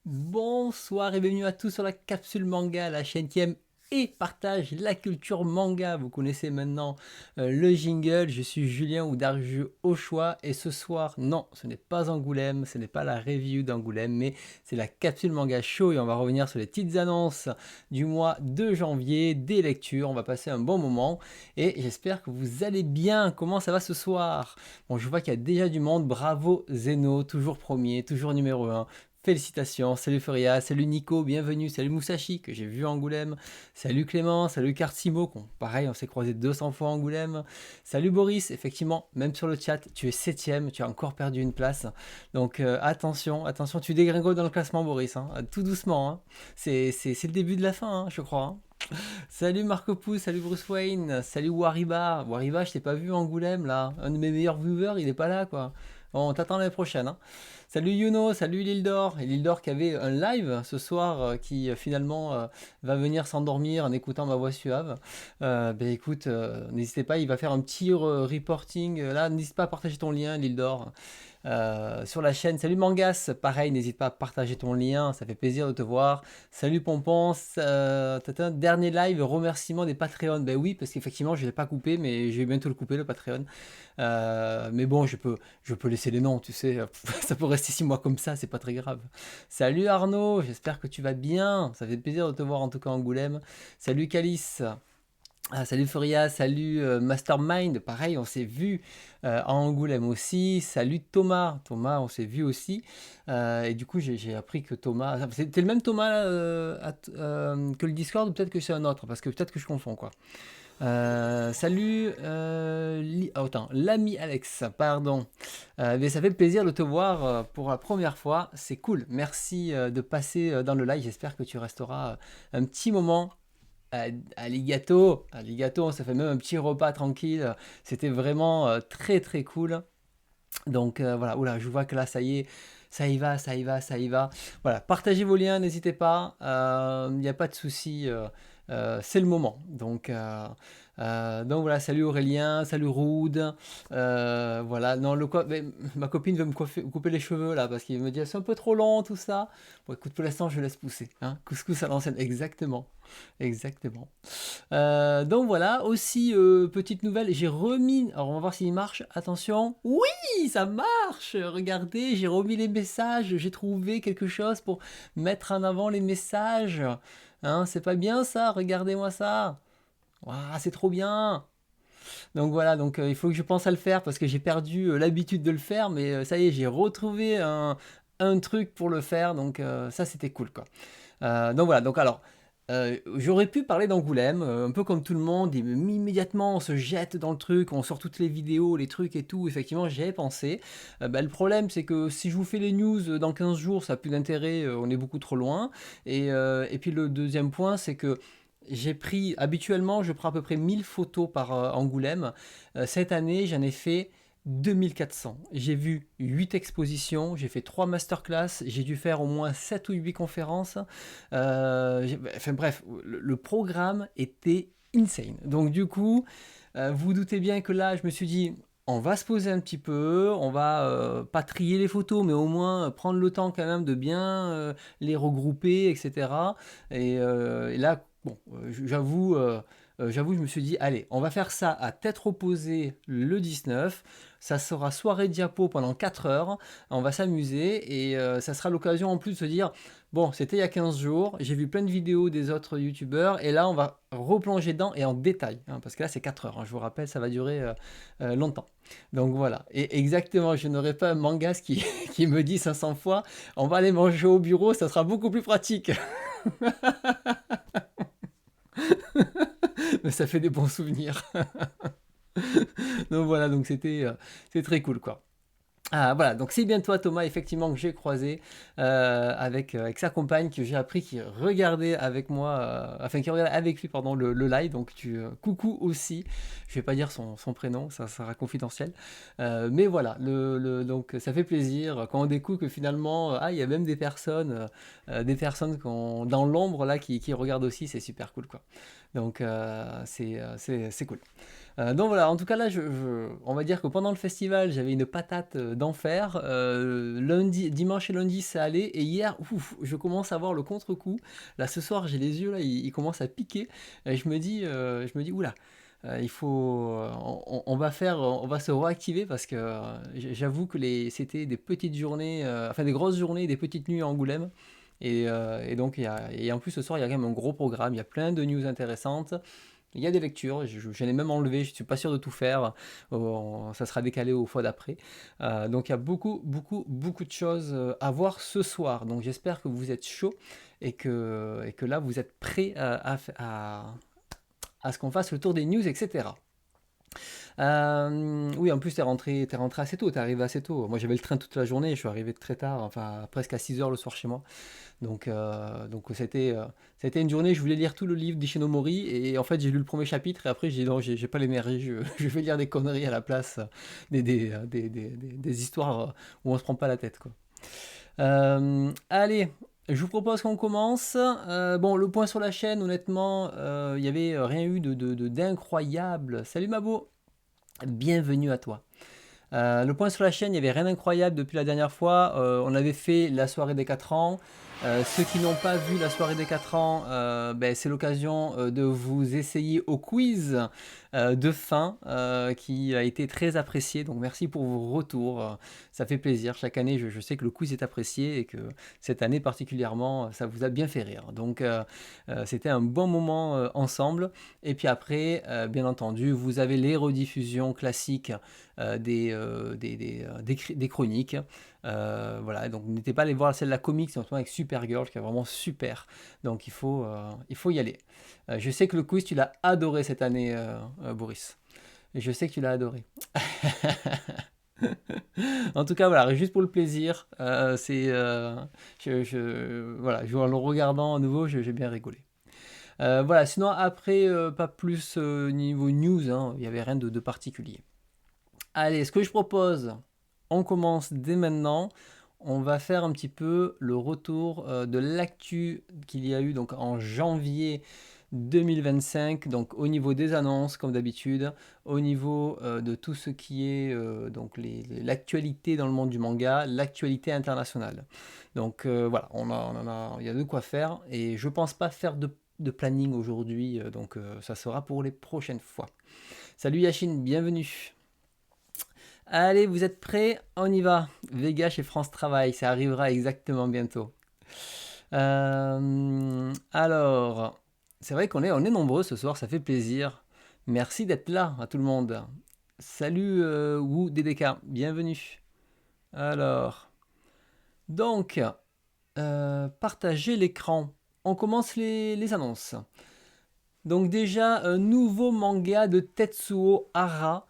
Bonsoir et bienvenue à tous sur la capsule manga, la chaîne qui aime et partage la culture manga. Vous connaissez maintenant le jingle. Je suis Julien Oudarju au choix et ce soir, non, ce n'est pas Angoulême, ce n'est pas la review d'Angoulême, mais c'est la capsule manga show et on va revenir sur les petites annonces du mois de janvier, des lectures. On va passer un bon moment et j'espère que vous allez bien. Comment ça va ce soir? Bon, je vois qu'il y a déjà du monde. Bravo Zeno, toujours premier, toujours numéro 1. Félicitations, salut Furia, salut Nico, bienvenue, salut Musashi que j'ai vu à Angoulême, salut Clément, salut Cartimo, pareil on s'est croisé 200 fois à Angoulême, salut Boris, effectivement, même sur le chat, tu es 7ème, tu as encore perdu une place, donc attention, tu dégringoles dans le classement Boris, hein, tout doucement, hein. C'est le début de la fin, hein, je crois. Hein. Salut Marco Pouce, salut Bruce Wayne, salut Wariba, je t'ai pas vu à Angoulême là, un de mes meilleurs viewers, il est pas là quoi. Bon, on t'attend l'année prochaine. Hein. Salut Yuno, salut Lildor. Et Lildor qui avait un live ce soir qui finalement va venir s'endormir en écoutant ma voix suave. Écoute, n'hésitez pas, il va faire un petit reporting. Là, n'hésite pas à partager ton lien, Lildor. Sur la chaîne. Salut Mangas, pareil, n'hésite pas à partager ton lien, ça fait plaisir de te voir. Salut Pompon, dernier live, remerciement des Patreons. Ben oui, parce qu'effectivement, je ne l'ai pas coupé, mais je vais bientôt le couper, le Patreon. Mais bon, je peux laisser les noms, tu sais, ça peut rester 6 mois comme ça, c'est pas très grave. Salut Arnaud, j'espère que tu vas bien, ça fait plaisir de te voir en tout cas à Angoulême. Salut Calice. Ah, salut Furia, salut Mastermind, pareil, on s'est vu à Angoulême aussi. Salut Thomas, on s'est vu aussi. Et du coup, j'ai appris que Thomas, c'était le même Thomas que le Discord ou peut-être que c'est un autre, parce que peut-être que je confonds quoi. Salut, attends, l'ami Alex, pardon. Mais ça fait plaisir de te voir pour la première fois, c'est cool. Merci de passer dans le live, j'espère que tu resteras un petit moment. Alligato, on s'est fait même un petit repas tranquille. C'était vraiment très très cool. Donc voilà, oula, je vois que là, ça y est, ça y va, ça y va, ça y va. Voilà, partagez vos liens, n'hésitez pas. Il n'y a pas de souci, c'est le moment. Donc voilà, salut Aurélien, salut Rude. Voilà, non, ma copine veut me couper les cheveux là parce qu'il me dit c'est un peu trop long tout ça. Bon, écoute, pour l'instant, je laisse pousser. Hein. Couscous à l'ancienne, exactement. Exactement. Donc voilà, aussi petite nouvelle, j'ai remis, alors on va voir s'il marche, attention, oui ça marche, regardez, j'ai remis les messages, j'ai trouvé quelque chose pour mettre en avant les messages, hein, c'est pas bien ça, regardez-moi ça, waouh, c'est trop bien. Donc voilà, donc il faut que je pense à le faire parce que j'ai perdu l'habitude de le faire, mais ça y est, j'ai retrouvé un truc pour le faire, donc ça c'était cool quoi. Donc voilà, donc alors, j'aurais pu parler d'Angoulême, un peu comme tout le monde, et immédiatement on se jette dans le truc, on sort toutes les vidéos, les trucs et tout, effectivement j'y avais pensé. Le problème c'est que si je vous fais les news dans 15 jours, ça n'a plus d'intérêt, on est beaucoup trop loin. Et puis le deuxième point c'est que habituellement je prends à peu près 1000 photos par Angoulême. Cette année j'en ai fait 2400. J'ai vu 8 expositions, j'ai fait 3 masterclass, j'ai dû faire au moins 7 ou 8 conférences. Enfin bref, le programme était insane. Donc du coup, vous doutez bien que là, je me suis dit, on va se poser un petit peu, on va pas trier les photos, mais au moins prendre le temps quand même de bien les regrouper, etc. Et là, bon, j'avoue, je me suis dit, allez, on va faire ça à tête reposée le 19. Ça sera soirée diapo pendant 4 heures. On va s'amuser et ça sera l'occasion en plus de se dire, bon, c'était il y a 15 jours, j'ai vu plein de vidéos des autres youtubeurs et là, on va replonger dedans et en détail. Hein, parce que là, c'est 4 heures. Hein, je vous rappelle, ça va durer longtemps. Donc voilà. Et exactement, je n'aurai pas un mangas qui me dit 500 fois, on va aller manger au bureau, ça sera beaucoup plus pratique. Mais ça fait des bons souvenirs. Donc voilà, donc c'était très cool quoi. Ah voilà, donc c'est bien toi Thomas, effectivement, que j'ai croisé avec sa compagne, que j'ai appris qui regardait avec moi, enfin qui regardait avec lui, pardon, le live, donc coucou aussi, je vais pas dire son prénom, ça sera confidentiel. Mais voilà, donc ça fait plaisir quand on découvre que finalement, il y a même des personnes dans l'ombre là qui regardent aussi, c'est super cool quoi. Donc c'est cool. Donc voilà, en tout cas là, on va dire que pendant le festival, j'avais une patate d'enfer. Lundi, dimanche et lundi, ça allait. Et hier, ouf, je commence à avoir le contre-coup. Là, ce soir, j'ai les yeux là, ils commencent à piquer. Et oula, il faut, on va se réactiver parce que j'avoue que c'était des petites journées, enfin des grosses journées, des petites nuits à Angoulême. Et donc, et en plus, ce soir, il y a quand même un gros programme. Il y a plein de news intéressantes. Il y a des lectures, j'en ai même enlevé, je ne suis pas sûr de tout faire, ça sera décalé aux fois d'après. Donc il y a beaucoup, beaucoup, beaucoup de choses à voir ce soir. Donc j'espère que vous êtes chaud et que là vous êtes prêts à ce qu'on fasse le tour des news, etc. Oui, en plus, t'es rentré assez tôt, t'es arrivé assez tôt. Moi, j'avais le train toute la journée, je suis arrivé très tard, enfin presque à 6 heures le soir chez moi. Donc c'était une journée, je voulais lire tout le livre d'Ishinomori et en fait j'ai lu le premier chapitre et après j'ai dit non, j'ai pas l'énergie, je vais lire des conneries à la place, des histoires où on se prend pas la tête quoi. Allez, je vous propose qu'on commence. Bon, le point sur la chaîne, honnêtement, il y avait rien eu d'incroyable. Salut Mabo, bienvenue à toi. Le point sur la chaîne, il n'y avait rien d'incroyable depuis la dernière fois. On avait fait la soirée des 4 ans. Ceux qui n'ont pas vu la soirée des 4 ans, c'est l'occasion de vous essayer au quiz de fin qui a été très apprécié. Donc merci pour vos retours. Ça fait plaisir. Chaque année, je sais que le quiz est apprécié et que cette année particulièrement, ça vous a bien fait rire. Donc c'était un bon moment ensemble. Et puis après, bien entendu, vous avez les rediffusions classiques des chroniques. Voilà, donc n'hésitez pas à aller voir celle de la comics, notamment avec Supergirl, qui est vraiment super. Donc il faut y aller. Je sais que le quiz, tu l'as adoré cette année, Boris. Et je sais que tu l'as adoré. En tout cas, voilà, juste pour le plaisir, voilà, en le regardant à nouveau, j'ai bien rigolé. Voilà, sinon après, pas plus niveau news, hein, il n'y avait rien de particulier. Allez, ce que je propose, on commence dès maintenant. On va faire un petit peu le retour de l'actu qu'il y a eu donc en janvier 2025, donc au niveau des annonces comme d'habitude, au niveau de tout ce qui est donc l'actualité dans le monde du manga, l'actualité internationale. Donc voilà, il y a de quoi faire et je pense pas faire de planning aujourd'hui, donc ça sera pour les prochaines fois. Salut Yachine, bienvenue. Allez, vous êtes prêts? On y va. Vega chez France Travail, ça arrivera exactement bientôt. Alors, c'est vrai on est nombreux ce soir, ça fait plaisir. Merci d'être là à tout le monde. Salut Wu DDK, bienvenue. Alors, donc, partagez l'écran. On commence les annonces. Donc déjà, un nouveau manga de Tetsuo Hara.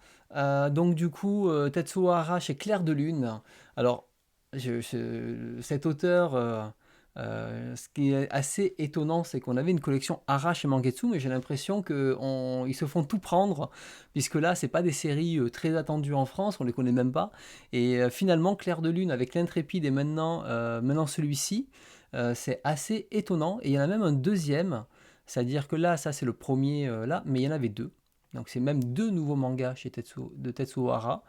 Donc du coup, Tetsuo Hara chez Clair de Lune. Alors, cet auteur, ce qui est assez étonnant, c'est qu'on avait une collection Hara chez Mangetsu, mais j'ai l'impression qu'ils se font tout prendre, puisque là, c'est pas des séries très attendues en France, on les connaît même pas. Et finalement, Clair de Lune avec l'Intrépide et maintenant celui-ci, c'est assez étonnant. Et il y en a même un deuxième. C'est-à-dire que là, ça c'est le premier là, mais il y en avait deux. Donc c'est même deux nouveaux mangas de Tetsuo Hara.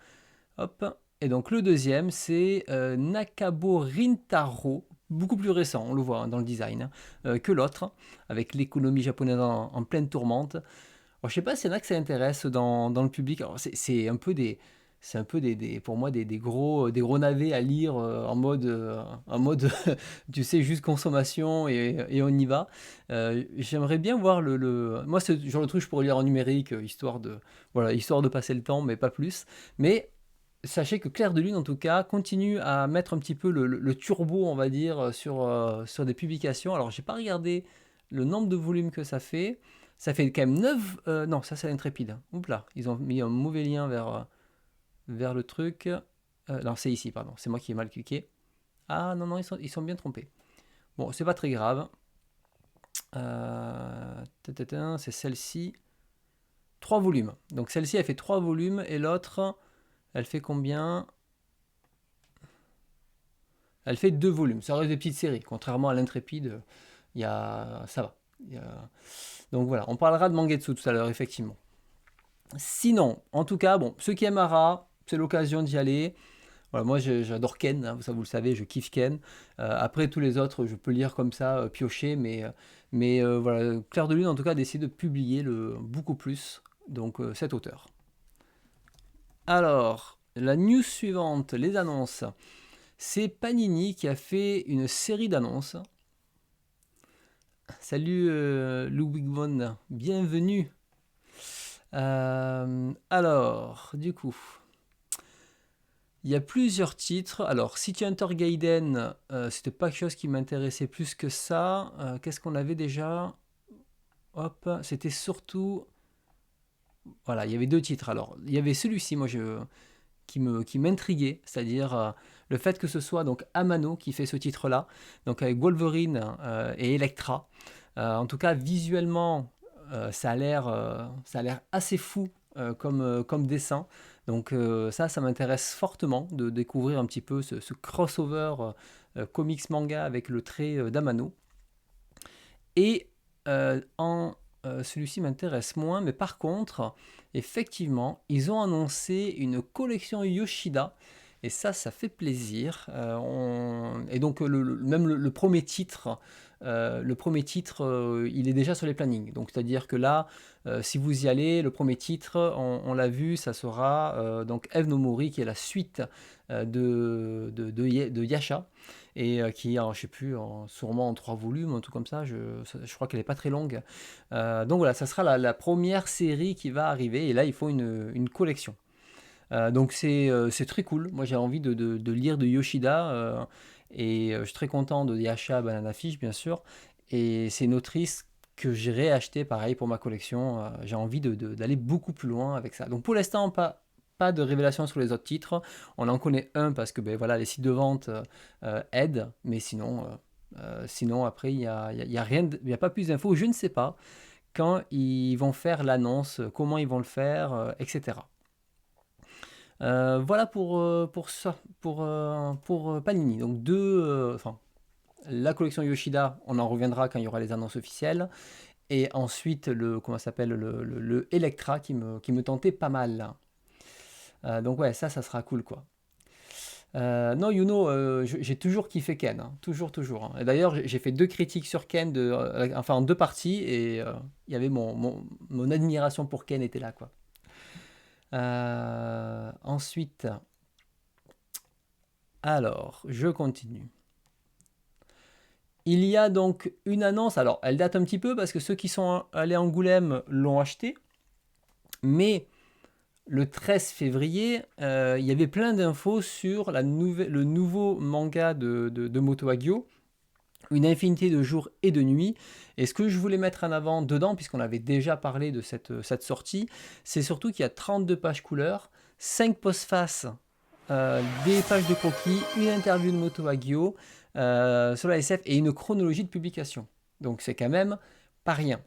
Hop. Et donc le deuxième, c'est Nakabo Rintaro, beaucoup plus récent, on le voit hein, dans le design, que l'autre, avec l'économie japonaise en pleine tourmente. Alors, je sais pas s'il y en a que ça intéresse dans le public. Alors, c'est un peu pour moi des gros navets à lire en mode tu sais, juste consommation et on y va. J'aimerais bien voir moi, c'est le genre de truc que je pourrais lire en numérique, voilà, histoire de passer le temps, mais pas plus. Mais sachez que Clair de Lune, en tout cas, continue à mettre un petit peu le turbo, on va dire, sur des publications. Alors, j'ai pas regardé le nombre de volumes que ça fait. Ça fait quand même 9. Non, ça c'est l'Intrépide. Oups là, ils ont mis un mauvais lien vers le truc. Non, c'est ici, pardon. C'est moi qui ai mal cliqué. Ah non, non, ils sont bien trompés. Bon, c'est pas très grave. C'est celle-ci. 3 volumes. Donc celle-ci, elle fait 3 volumes et l'autre, elle fait combien? Elle fait 2 volumes. Ça reste des petites séries. Contrairement à l'Intrépide, ça va. Donc voilà, on parlera de Mangetsu tout à l'heure, effectivement. Sinon, en tout cas, bon, ceux qui aiment Ara, c'est l'occasion d'y aller. Voilà, moi j'adore Ken, hein, ça vous le savez, je kiffe Ken. Après tous les autres, je peux lire comme ça, piocher, mais voilà, Clair de Lune en tout cas décide de publier beaucoup plus, donc cet auteur. Alors, la news suivante, les annonces. C'est Panini qui a fait une série d'annonces. Salut Ludwig von, bienvenue. Alors, du coup, il y a plusieurs titres. Alors, City Hunter Gaiden, c'était pas quelque chose qui m'intéressait plus que ça. Qu'est-ce qu'on avait déjà? Hop, c'était surtout... Voilà, il y avait 2 titres. Alors, il y avait celui-ci, qui m'intriguait, c'est-à-dire le fait que ce soit donc Amano qui fait ce titre-là, donc avec Wolverine et Elektra. En tout cas, visuellement, ça a l'air assez fou comme dessin. Donc ça m'intéresse fortement de découvrir un petit peu ce crossover comics manga avec le trait d'Amano. Et celui-ci m'intéresse moins, mais par contre, effectivement, ils ont annoncé une collection Yoshida, et ça fait plaisir. Et donc, même le premier titre, il est déjà sur les plannings. Donc, c'est-à-dire que là, si vous y allez, le premier titre, on l'a vu, ça sera donc Eve no Mori, qui est la suite de Yasha et qui est, je sais plus, sûrement en 3 volumes, un truc comme ça, je crois qu'elle n'est pas très longue. Donc voilà, ça sera la première série qui va arriver, et là il faut une collection. Donc c'est très cool, moi j'ai envie de lire de Yoshida, et je suis très content de Yasha Banana Fish bien sûr, et c'est une autrice que j'ai réacheté pareil pour ma collection. J'ai envie d'aller beaucoup plus loin avec ça. Donc pour l'instant, pas de révélation sur les autres titres. On en connaît un parce que ben, voilà, les sites de vente aident, mais sinon après, il y a rien, il y a pas plus d'infos. Je ne sais pas quand ils vont faire l'annonce, comment ils vont le faire, etc. Voilà pour ça, pour Panini. Donc enfin, la collection Yoshida, on en reviendra quand il y aura les annonces officielles. Et ensuite, comment ça s'appelle, le Electra qui me tentait pas mal. Donc ouais, ça sera cool quoi. Non, Yuno, j'ai toujours kiffé Ken, hein. Toujours, toujours, hein. Et d'ailleurs, j'ai fait 2 critiques sur Ken, enfin en 2 parties, et il y avait mon admiration pour Ken était là, quoi. Ensuite, alors, je continue. Il y a donc une annonce, alors elle date un petit peu parce que ceux qui sont allés à Angoulême l'ont acheté, mais le 13 février, il y avait plein d'infos sur le nouveau manga de Moto Hagio, Une infinité de jours et de nuits. Et ce que je voulais mettre en avant dedans, puisqu'on avait déjà parlé de cette sortie, c'est surtout qu'il y a 32 pages couleurs, 5 postfaces, des pages de croquis, une interview de Moto Hagio sur la SF et une chronologie de publication. Donc c'est quand même pas rien.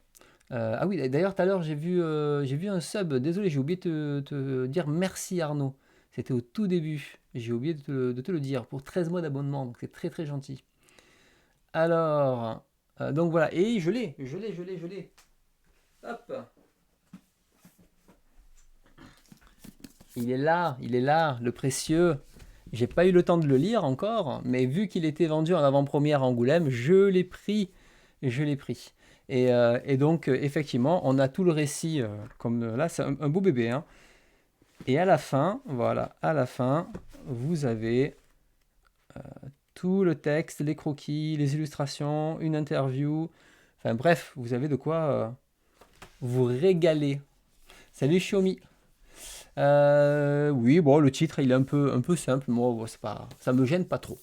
Ah oui, d'ailleurs, tout à l'heure, j'ai vu un sub. Désolé, j'ai oublié de te dire merci Arnaud. C'était au tout début. J'ai oublié de te le dire pour 13 mois d'abonnement. Donc c'est très très gentil. Alors, donc voilà. Et je l'ai. Hop. Il est là, le précieux. J'ai pas eu le temps de le lire encore, mais vu qu'il était vendu en avant-première à Angoulême, je l'ai pris. Je l'ai pris. Et donc, effectivement, on a tout le récit, comme là, c'est un beau bébé, hein. Et à la fin, voilà, à la fin, vous avez tout le texte, les croquis, les illustrations, une interview. Enfin bref, vous avez de quoi vous régaler. Salut Xiaomi. Oui, bon, le titre, il est un peu simple. Moi, bon, c'est pas, ça me gêne pas trop.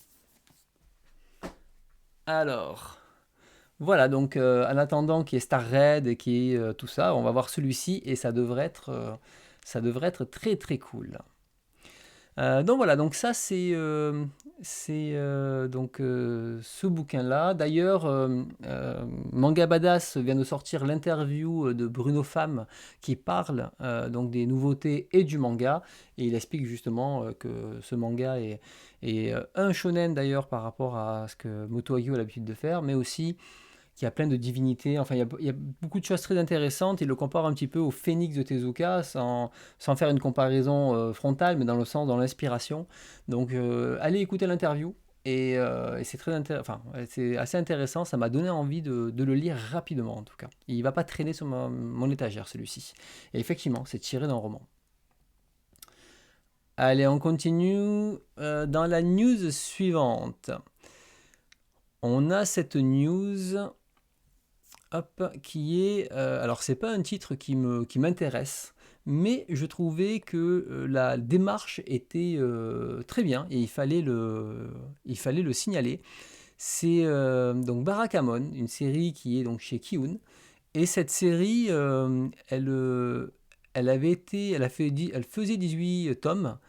Alors, voilà, donc en attendant qu'il y ait Star Red et qu'il y ait tout ça, on va voir celui-ci et ça devrait être très très cool. Donc voilà, donc ça donc ce bouquin-là. D'ailleurs, Manga Badass vient de sortir l'interview de Bruno Pham qui parle donc des nouveautés et du manga. Et il explique justement que ce manga est un shonen d'ailleurs par rapport à ce que Moto Hagio a l'habitude de faire, mais aussi qui a plein de divinités. Enfin, il y a beaucoup de choses très intéressantes. Il le compare un petit peu au Phénix de Tezuka, sans faire une comparaison frontale, mais dans le sens, dans l'inspiration. Donc, allez écouter l'interview. Et c'est c'est assez intéressant. Ça m'a donné envie de le lire rapidement, en tout cas. Il va pas traîner sur mon étagère, celui-ci. Et effectivement, c'est tiré d'un roman. Allez, on continue dans la news suivante. On a cette news. Hop, qui est... alors, c'est pas un titre qui m'intéresse, mais je trouvais que la démarche était très bien et il fallait le signaler. C'est donc Barakamon, une série qui est donc chez Kiun. Et cette série, elle faisait 18 tomes.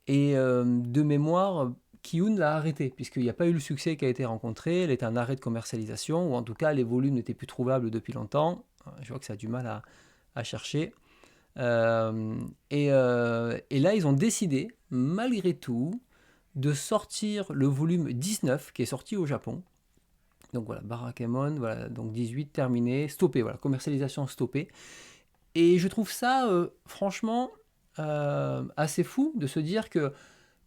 Et de mémoire, Kiyun l'a arrêté, puisqu'il n'y a pas eu le succès qui a été rencontré. Elle était en arrêt de commercialisation, ou en tout cas, les volumes n'étaient plus trouvables depuis longtemps. Je vois que ça a du mal à chercher. Et là, ils ont décidé, malgré tout, de sortir le volume 19, qui est sorti au Japon. Donc voilà, Barakamon, voilà, donc 18 terminé, stoppé, voilà, commercialisation stoppée. Et je trouve ça, franchement, assez fou de se dire que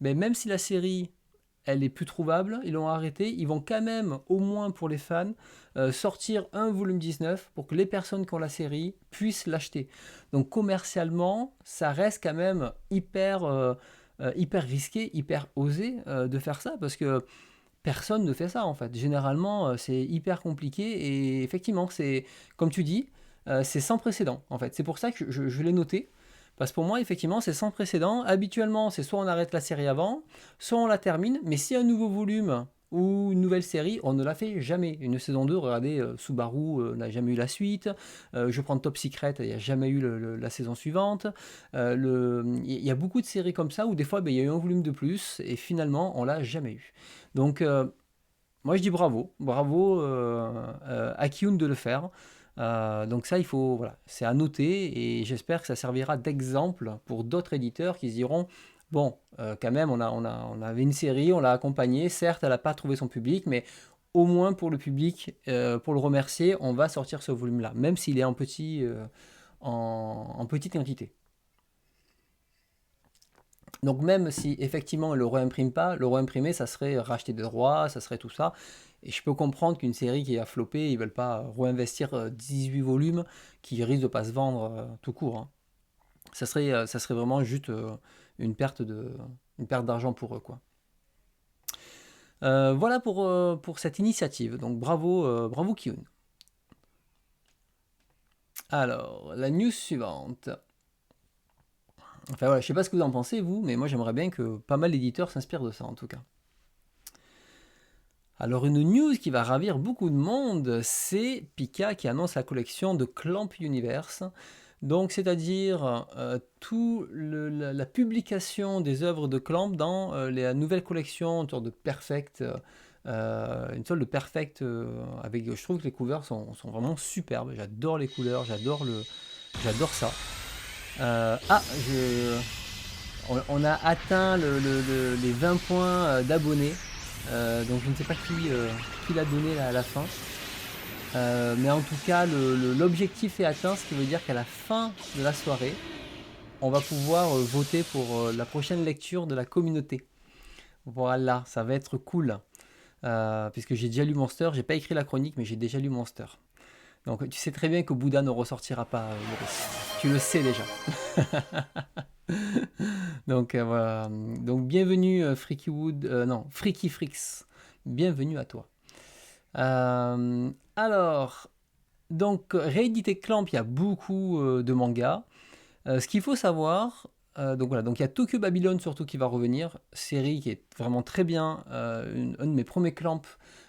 mais même si la série, elle est plus trouvable, ils l'ont arrêté, ils vont quand même, au moins pour les fans, sortir un volume 19 pour que les personnes qui ont la série puissent l'acheter. Donc commercialement, ça reste quand même hyper risqué, hyper osé de faire ça, parce que personne ne fait ça en fait. Généralement, c'est hyper compliqué, et effectivement, c'est, comme tu dis, c'est sans précédent en fait. C'est pour ça que je l'ai noté. Parce que pour moi, effectivement, c'est sans précédent. Habituellement, c'est soit on arrête la série avant, soit on la termine. Mais si un nouveau volume ou une nouvelle série, on ne la fait jamais. Une saison 2, regardez, Subaru n'a jamais eu la suite. Je prends Top Secret, il n'y a jamais eu la saison suivante. Il y a beaucoup de séries comme ça où des fois, ben, il y a eu un volume de plus et finalement, on l'a jamais eu. Donc, moi, je dis bravo. Bravo à Kiyun de le faire. Donc ça, voilà, c'est à noter et j'espère que ça servira d'exemple pour d'autres éditeurs qui se diront, bon, quand même, on avait une série, on l'a accompagnée, certes, elle n'a pas trouvé son public, mais au moins pour le public, pour le remercier, on va sortir ce volume-là, même s'il est en petite quantité. Donc même si effectivement elle le réimprime pas, le réimprimer, ça serait racheter des droits, ça serait tout ça. Et je peux comprendre qu'une série qui a floppé, ils veulent pas réinvestir 18 volumes qui risquent de pas se vendre tout court, hein. Ça serait vraiment juste une perte d'argent pour eux, quoi. Voilà pour cette initiative. Donc bravo Kiyun. Alors, la news suivante. Enfin voilà, je sais pas ce que vous en pensez, vous, mais moi j'aimerais bien que pas mal d'éditeurs s'inspirent de ça en tout cas. Alors une news qui va ravir beaucoup de monde, c'est Pika qui annonce la collection de Clamp Universe. Donc c'est-à-dire tout la publication des œuvres de Clamp dans la nouvelle collection, une sorte de Perfect, une sorte de Perfect avec, je trouve que les couverts sont vraiment superbes. J'adore les couleurs, j'adore ça. Ah, on a atteint les 20 points d'abonnés. Donc je ne sais pas qui l'a donné à la fin. Mais en tout cas, l'objectif est atteint, ce qui veut dire qu'à la fin de la soirée, on va pouvoir voter pour la prochaine lecture de la communauté. Voilà, ça va être cool. Puisque j'ai déjà lu Monster, j'ai pas écrit la chronique, mais j'ai déjà lu Monster. Donc tu sais très bien que Bouddha ne ressortira pas, Maurice. Tu le sais déjà. Donc voilà. Donc bienvenue Freaky Wood, non, Freaky Freaks. Bienvenue à toi. Alors, donc réédité Clamp, il y a beaucoup de mangas. Ce qu'il faut savoir, donc voilà, donc il y a Tokyo Babylon surtout qui va revenir, série qui est vraiment très bien, un de mes premiers Clamp.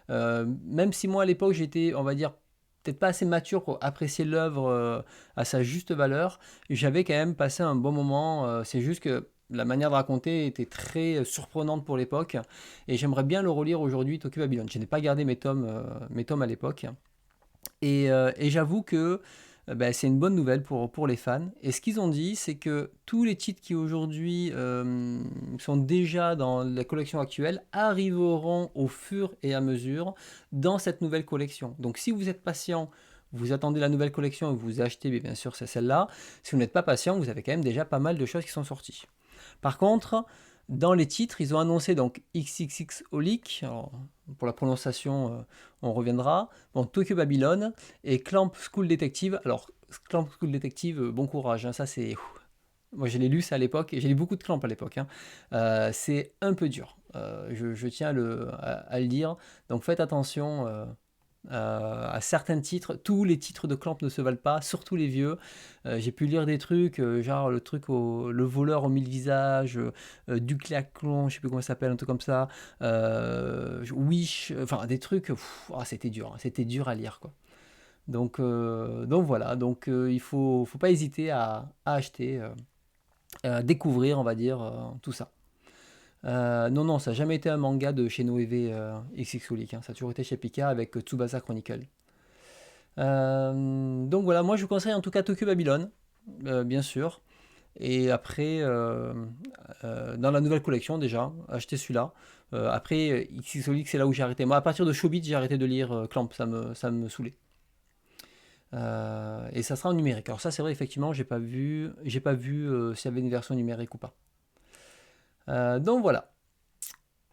Même si moi à l'époque j'étais, on va dire, peut-être pas assez mature pour apprécier l'œuvre à sa juste valeur, j'avais quand même passé un bon moment. C'est juste que la manière de raconter était très surprenante pour l'époque, et j'aimerais bien le relire aujourd'hui, Tokyo Babylon. Je n'ai pas gardé mes tomes à l'époque, et j'avoue que ben, c'est une bonne nouvelle pour les fans. Et ce qu'ils ont dit, c'est que tous les titres qui aujourd'hui sont déjà dans la collection actuelle arriveront au fur et à mesure dans cette nouvelle collection. Donc si vous êtes patient, vous attendez la nouvelle collection et vous achetez, bien sûr c'est celle-là. Si vous n'êtes pas patient, vous avez quand même déjà pas mal de choses qui sont sorties. Par contre, dans les titres, ils ont annoncé donc XXX Holic, alors, pour la prononciation, on reviendra, bon, Tokyo Babylon et Clamp School Detective. Alors, Clamp School Detective, bon courage, hein, ça c'est... Moi je l'ai lu ça à l'époque, et j'ai lu beaucoup de Clamp à l'époque, hein. C'est un peu dur, je tiens à le dire, donc faites attention à certains titres. Tous les titres de Clamp ne se valent pas, surtout les vieux. J'ai pu lire des trucs, genre le voleur aux mille visages, du claclon, je sais plus comment ça s'appelle, un truc comme ça, Wish, enfin des trucs, c'était dur à lire, quoi. Donc voilà, il faut pas hésiter à acheter, à découvrir, on va dire, tout ça. Non, ça n'a jamais été un manga de chez Noévé XXXolic, hein. Ça a toujours été chez Pika avec Tsubasa Chronicle. Donc voilà, moi je vous conseille en tout cas Tokyo Babylon, bien sûr. Et après, dans la nouvelle collection déjà, achetez celui-là. Après, XXXolic, c'est là où j'ai arrêté. Moi, à partir de Shobit, j'ai arrêté de lire Clamp, ça me saoulait. Et ça sera en numérique. Alors ça, c'est vrai, effectivement, j'ai pas vu s'il y avait une version numérique ou pas. Donc voilà.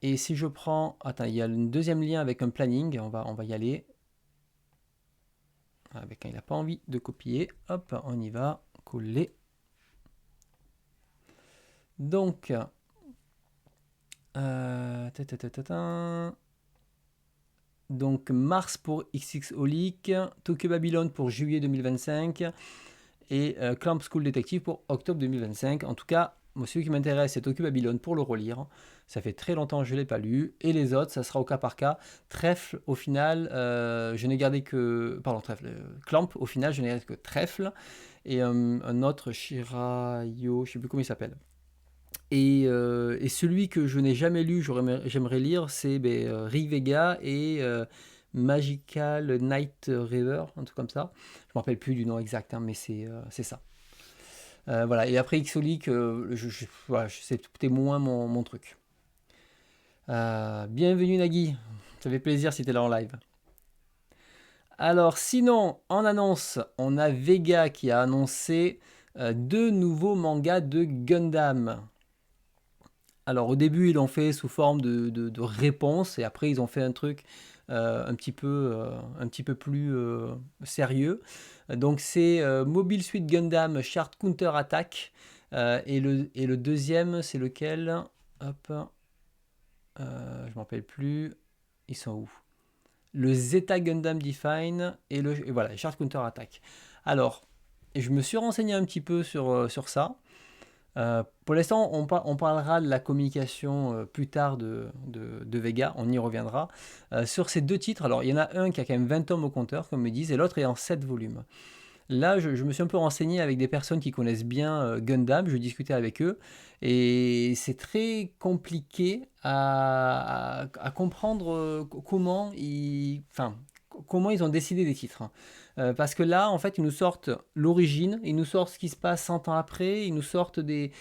Et si je prends... Attends, il y a un deuxième lien avec un planning, on va y aller. Avec un, il n'a pas envie de copier. Hop, on y va. Coller. Donc... Donc mars pour XX Holic, Tokyo Babylon pour juillet 2025 et Clamp School Detective pour octobre 2025. En tout cas, moi, celui qui m'intéresse, c'est Tokyo Babylon pour le relire. Ça fait très longtemps que je ne l'ai pas lu. Et les autres, ça sera au cas par cas. Trèfle, au final, je n'ai gardé que... Pardon, Trèfle. Clamp, au final, je n'ai gardé que Trèfle. Et un autre, Shirayo, je ne sais plus comment il s'appelle. Et celui que je n'ai jamais lu, j'aimerais lire, c'est Rivega et Magical Night River, un truc comme ça. Je ne me rappelle plus du nom exact, hein, mais c'est ça. Voilà. Et après Xolic, voilà, c'était moins mon truc. Bienvenue Nagui, ça fait plaisir si tu es là en live. Alors sinon, en annonce, on a Vega qui a annoncé 2 nouveaux mangas de Gundam. Alors au début ils l'ont fait sous forme de réponse, et après ils ont fait un truc un petit peu plus sérieux. Donc c'est Mobile Suit Gundam Shard Counter Attack, et le deuxième c'est lequel? Hop, je ne me rappelle plus. Ils sont où? Le Zeta Gundam Define et voilà, Shard Counter Attack. Alors, je me suis renseigné un petit peu sur ça. Pour l'instant, on parlera de la communication plus tard de Vega, on y reviendra. Sur ces 2 titres, alors il y en a un qui a quand même 20 tomes au compteur, comme ils disent, et l'autre est en 7 volumes. Là, je me suis un peu renseigné avec des personnes qui connaissent bien Gundam, je discutais avec eux, et c'est très compliqué à comprendre comment ils ont décidé des titres, hein. Parce que là, en fait, ils nous sortent l'origine, ils nous sortent ce qui se passe 100 ans après, ils nous sortent des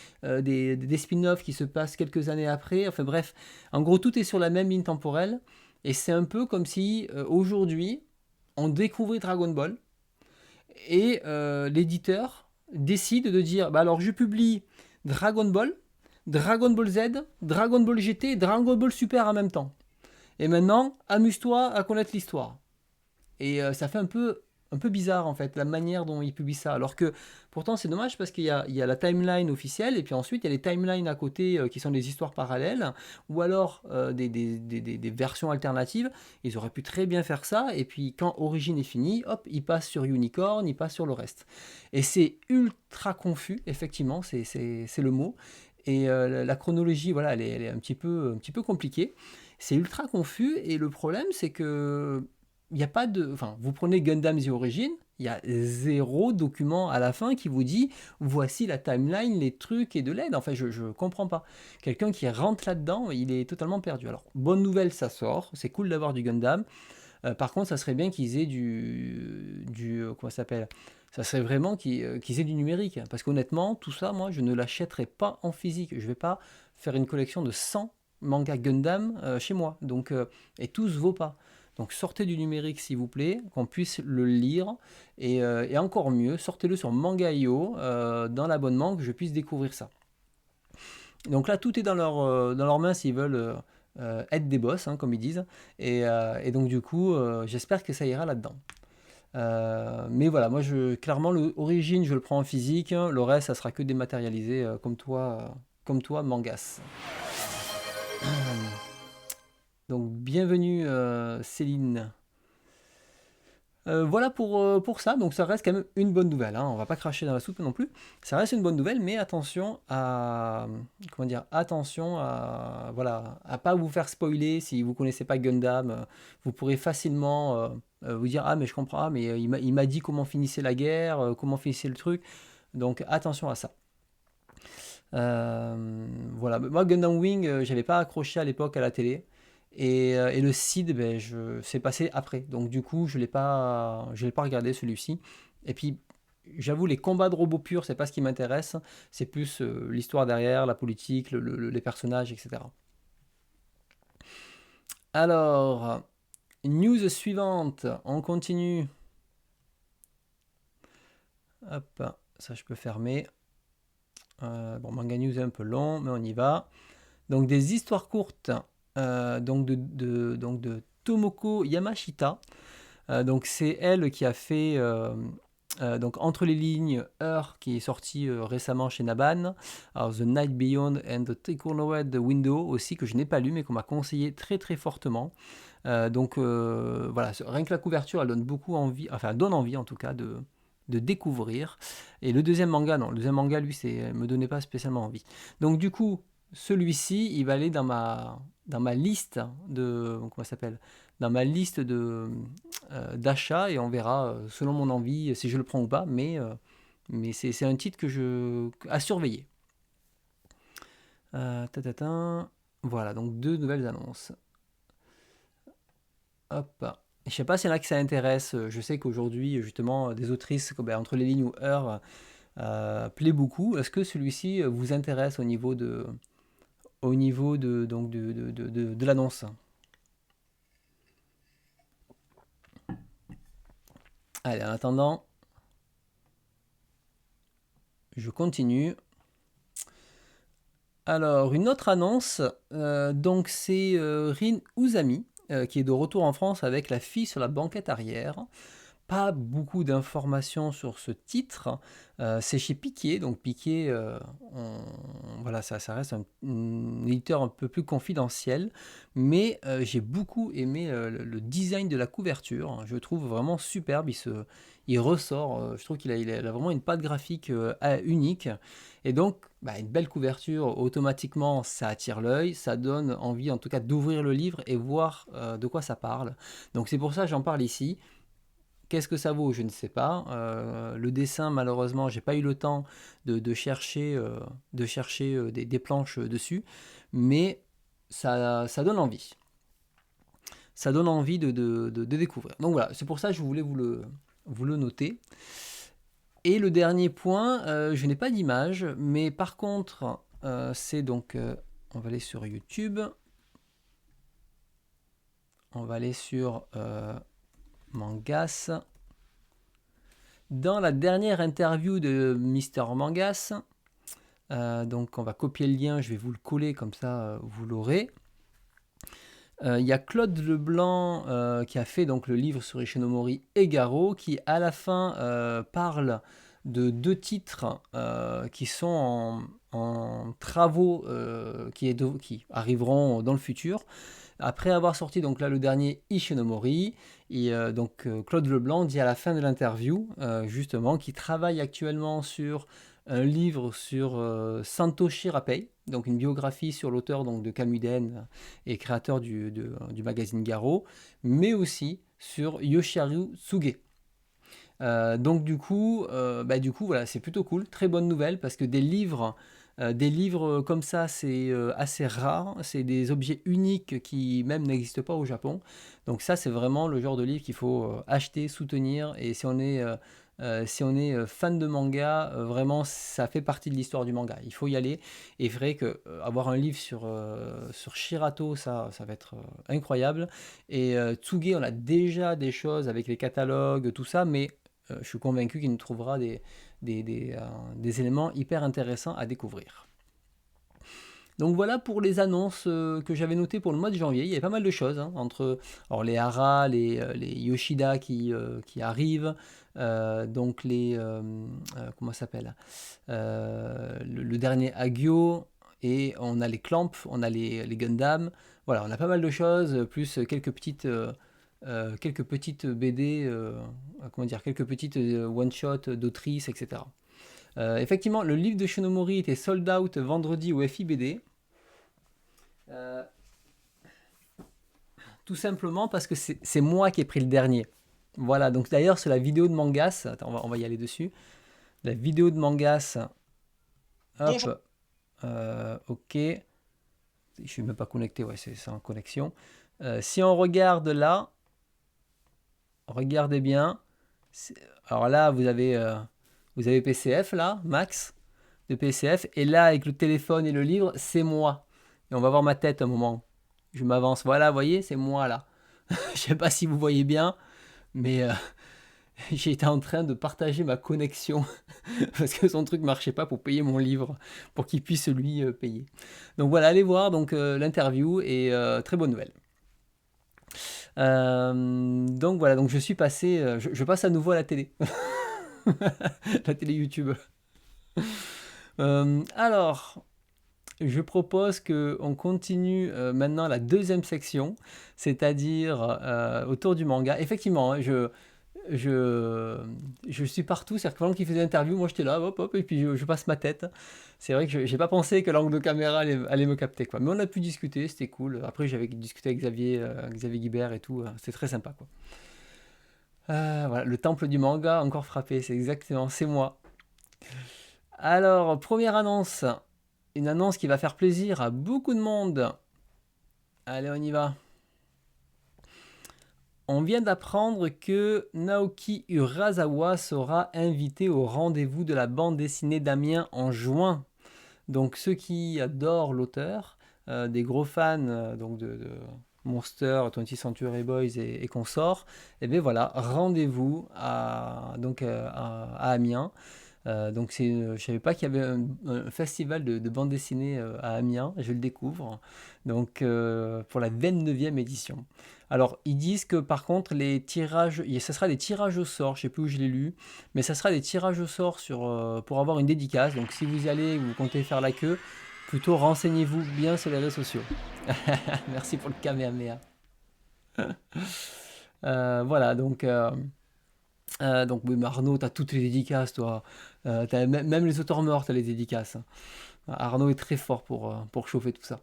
spin-offs qui se passent quelques années après. Enfin bref, en gros, tout est sur la même ligne temporelle. Et c'est un peu comme si aujourd'hui, on découvrait Dragon Ball et l'éditeur décide de dire, bah alors je publie Dragon Ball, Dragon Ball Z, Dragon Ball GT et Dragon Ball Super en même temps. Et maintenant, amuse-toi à connaître l'histoire. Et ça fait un peu bizarre en fait, la manière dont ils publient ça. Alors que pourtant c'est dommage, parce qu'il y a la timeline officielle, et puis ensuite il y a les timelines à côté qui sont des histoires parallèles, ou alors des versions alternatives. Ils auraient pu très bien faire ça, et puis quand Origin est fini, hop, ils passent sur Unicorn, ils passent sur le reste. Et c'est ultra confus, effectivement, c'est le mot. Et la chronologie, voilà, elle est un petit peu compliquée. C'est ultra confus, et le problème c'est que il y a pas de... Enfin, vous prenez Gundam The Origin, Il y a zéro document à la fin qui vous dit voici la timeline, les trucs et de l'aide. Enfin, je comprends pas. Quelqu'un qui rentre là-dedans, il est totalement perdu. Alors, bonne nouvelle, ça sort. C'est cool d'avoir du Gundam. Par contre, ça serait bien qu'ils aient comment ça s'appelle? Ça serait vraiment qu'ils aient du numérique. Parce qu'honnêtement, tout ça, moi, je ne l'achèterai pas en physique. Je vais pas faire une collection de 100 mangas Gundam chez moi. Donc, et tout se vaut pas. Donc sortez du numérique s'il vous plaît, qu'on puisse le lire. Et encore mieux, sortez-le sur Manga.io dans l'abonnement, que je puisse découvrir ça. Donc là, tout est dans leurs mains s'ils veulent être des boss, hein, comme ils disent. Et donc du coup, j'espère que ça ira là-dedans. Mais voilà, moi, clairement, l'origine, je le prends en physique. Le reste, ça sera que dématérialisé, comme toi, Mangas. Donc, bienvenue, Céline. Voilà pour ça, donc ça reste quand même une bonne nouvelle, hein. On va pas cracher dans la soupe non plus. Ça reste une bonne nouvelle, mais attention à comment dire, attention à voilà, à pas vous faire spoiler si vous connaissez pas Gundam. Vous pourrez facilement vous dire ah mais je comprends, ah, mais il m'a dit comment finissait la guerre, comment finissait le truc. Donc attention à ça. Voilà, moi Gundam Wing, j'avais pas accroché à l'époque à la télé. Et le Cid, ben, c'est passé après. Donc du coup, je l'ai pas regardé celui-ci. Et puis, j'avoue, les combats de robots purs, c'est pas ce qui m'intéresse. C'est plus l'histoire derrière, la politique, les personnages, etc. Alors, news suivante. On continue. Hop, ça je peux fermer. Bon, Manga News est un peu long, mais on y va. Donc des histoires courtes donc de Tomoko Yamashita. Donc c'est elle qui a fait donc Entre les lignes Heure qui est sorti récemment chez Naban. Alors The Night Beyond and the Takeaway Window aussi que je n'ai pas lu mais qu'on m'a conseillé très très fortement. Donc voilà, rien que la couverture elle donne beaucoup envie, enfin elle donne envie en tout cas de découvrir. Et le deuxième manga, non, le deuxième manga lui me donnait pas spécialement envie. Donc du coup celui-ci, il va aller dans ma liste comment ça s'appelle? Dans ma liste d'achat et on verra selon mon envie si je le prends ou pas. Mais c'est un titre à surveiller. Tatatin. Voilà, donc 2 nouvelles annonces. Hop. Je sais pas s'il y en a qui ça intéresse. Je sais qu'aujourd'hui, justement, des autrices comme Entre les lignes ou Heure plaît beaucoup. Est-ce que celui-ci vous intéresse au niveau donc de l'annonce? Allez, en attendant, je continue. Alors, une autre annonce, donc c'est Rin Uzami, qui est de retour en France avec La fille sur la banquette arrière. Pas beaucoup d'informations sur ce titre. C'est chez Piquet, donc Piquet, voilà, ça reste un éditeur un peu plus confidentiel, mais j'ai beaucoup aimé le design de la couverture. Je le trouve vraiment superbe. Il ressort. Je trouve qu'il a vraiment une patte graphique unique. Et donc, bah, une belle couverture, automatiquement, ça attire l'œil, ça donne envie en tout cas d'ouvrir le livre et voir de quoi ça parle. Donc c'est pour ça que j'en parle ici. Qu'est-ce que ça vaut? Je ne sais pas. Le dessin, malheureusement, j'ai pas eu le temps de chercher, des planches dessus, mais ça donne envie. Ça donne envie de découvrir. Donc voilà, c'est pour ça que je voulais vous le noter. Et le dernier point, je n'ai pas d'image, mais par contre, c'est donc, on va aller sur YouTube, on va aller sur Mangas. Dans la dernière interview de Mister Mangas, donc on va copier le lien, je vais vous le coller comme ça vous l'aurez. Il y a Claude Leblanc qui a fait donc le livre sur Ishinomori et Garo qui à la fin parle de 2 titres qui sont en travaux qui arriveront dans le futur. Après avoir sorti donc là le dernier Ishinomori, et donc Claude Leblanc dit à la fin de l'interview justement qu'il travaille actuellement sur un livre sur Santoshi Rapei, donc une biographie sur l'auteur donc de Kamuden et créateur du magazine Garo, mais aussi sur Yoshiharu Tsuge. Donc du coup, voilà, c'est plutôt cool. Très bonne nouvelle parce que des livres comme ça, c'est assez rare. C'est des objets uniques qui même n'existent pas au Japon. Donc ça, c'est vraiment le genre de livre qu'il faut acheter, soutenir. Et si on est fan de manga, vraiment, ça fait partie de l'histoire du manga. Il faut y aller. Et c'est vrai que avoir un livre sur Shirato, ça va être incroyable. Et Tsuge, on a déjà des choses avec les catalogues, tout ça, mais je suis convaincu qu'il nous trouvera des éléments hyper intéressants à découvrir. Donc voilà pour les annonces que j'avais notées pour le mois de janvier. Il y avait pas mal de choses, hein, entre alors les Hara, les Yoshida qui arrivent, donc comment ça s'appelle, le dernier Hagio, et on a les Clamp, on a les Gundam. Voilà, on a pas mal de choses, plus quelques petites BD, comment dire, quelques petites one-shot d'autrices, etc. Effectivement, le livre de Shinomori était sold out vendredi au FIBD. Euh, Tout simplement parce que c'est moi qui ai pris le dernier. Voilà, donc d'ailleurs, c'est la vidéo de Mangas. Attends, on va y aller dessus. La vidéo de Mangas. Bonjour. Hop. Ok. Je suis même pas connecté, ouais, c'est en connexion. Si on regarde là, regardez bien. Alors là, vous avez PCF, là, Max, de PCF. Et là, avec le téléphone et le livre, c'est moi. Et on va voir ma tête un moment. Je m'avance. Voilà, vous voyez, c'est moi là. Je sais pas si vous voyez bien, mais j'étais en train de partager ma connexion parce que son truc marchait pas pour payer mon livre, pour qu'il puisse lui payer. Donc voilà, allez voir donc l'interview et très bonne nouvelle. Donc voilà, donc je suis passé, je passe à nouveau à la télé, la télé YouTube. Alors, je propose que on continue maintenant la deuxième section, c'est-à-dire autour du manga. Effectivement, hein, je suis partout, c'est-à-dire que pendant qu'il faisait l'interview, moi j'étais là, hop, hop, et puis je passe ma tête. C'est vrai que je j'ai pas pensé que l'angle de caméra allait me capter, quoi. Mais on a pu discuter, c'était cool. Après, j'avais discuté avec Xavier Guibert et tout, c'était très sympa, quoi. Voilà, le temple du manga encore frappé, c'est moi. Alors, première annonce, une annonce qui va faire plaisir à beaucoup de monde. Allez, on y va. On vient d'apprendre que Naoki Urasawa sera invité au rendez-vous de la bande dessinée d'Amiens en juin. Donc ceux qui adorent l'auteur, des gros fans donc de Monster, 20th Century Boys et consorts, et bien voilà, rendez-vous à Amiens. Je ne savais pas qu'il y avait un festival de bande dessinée à Amiens, je le découvre, donc pour la 29e édition. Alors ils disent que par contre les tirages, ça sera des tirages au sort, je ne sais plus où je l'ai lu, mais ça sera des tirages au sort pour avoir une dédicace, donc si vous y allez, vous comptez faire la queue, plutôt renseignez-vous bien sur les réseaux sociaux. Merci pour le Kamehameha. Voilà, donc oui, mais Arnaud, t'as toutes les dédicaces, toi. Même les auteurs morts, t'as les dédicaces. Arnaud est très fort pour chauffer tout ça.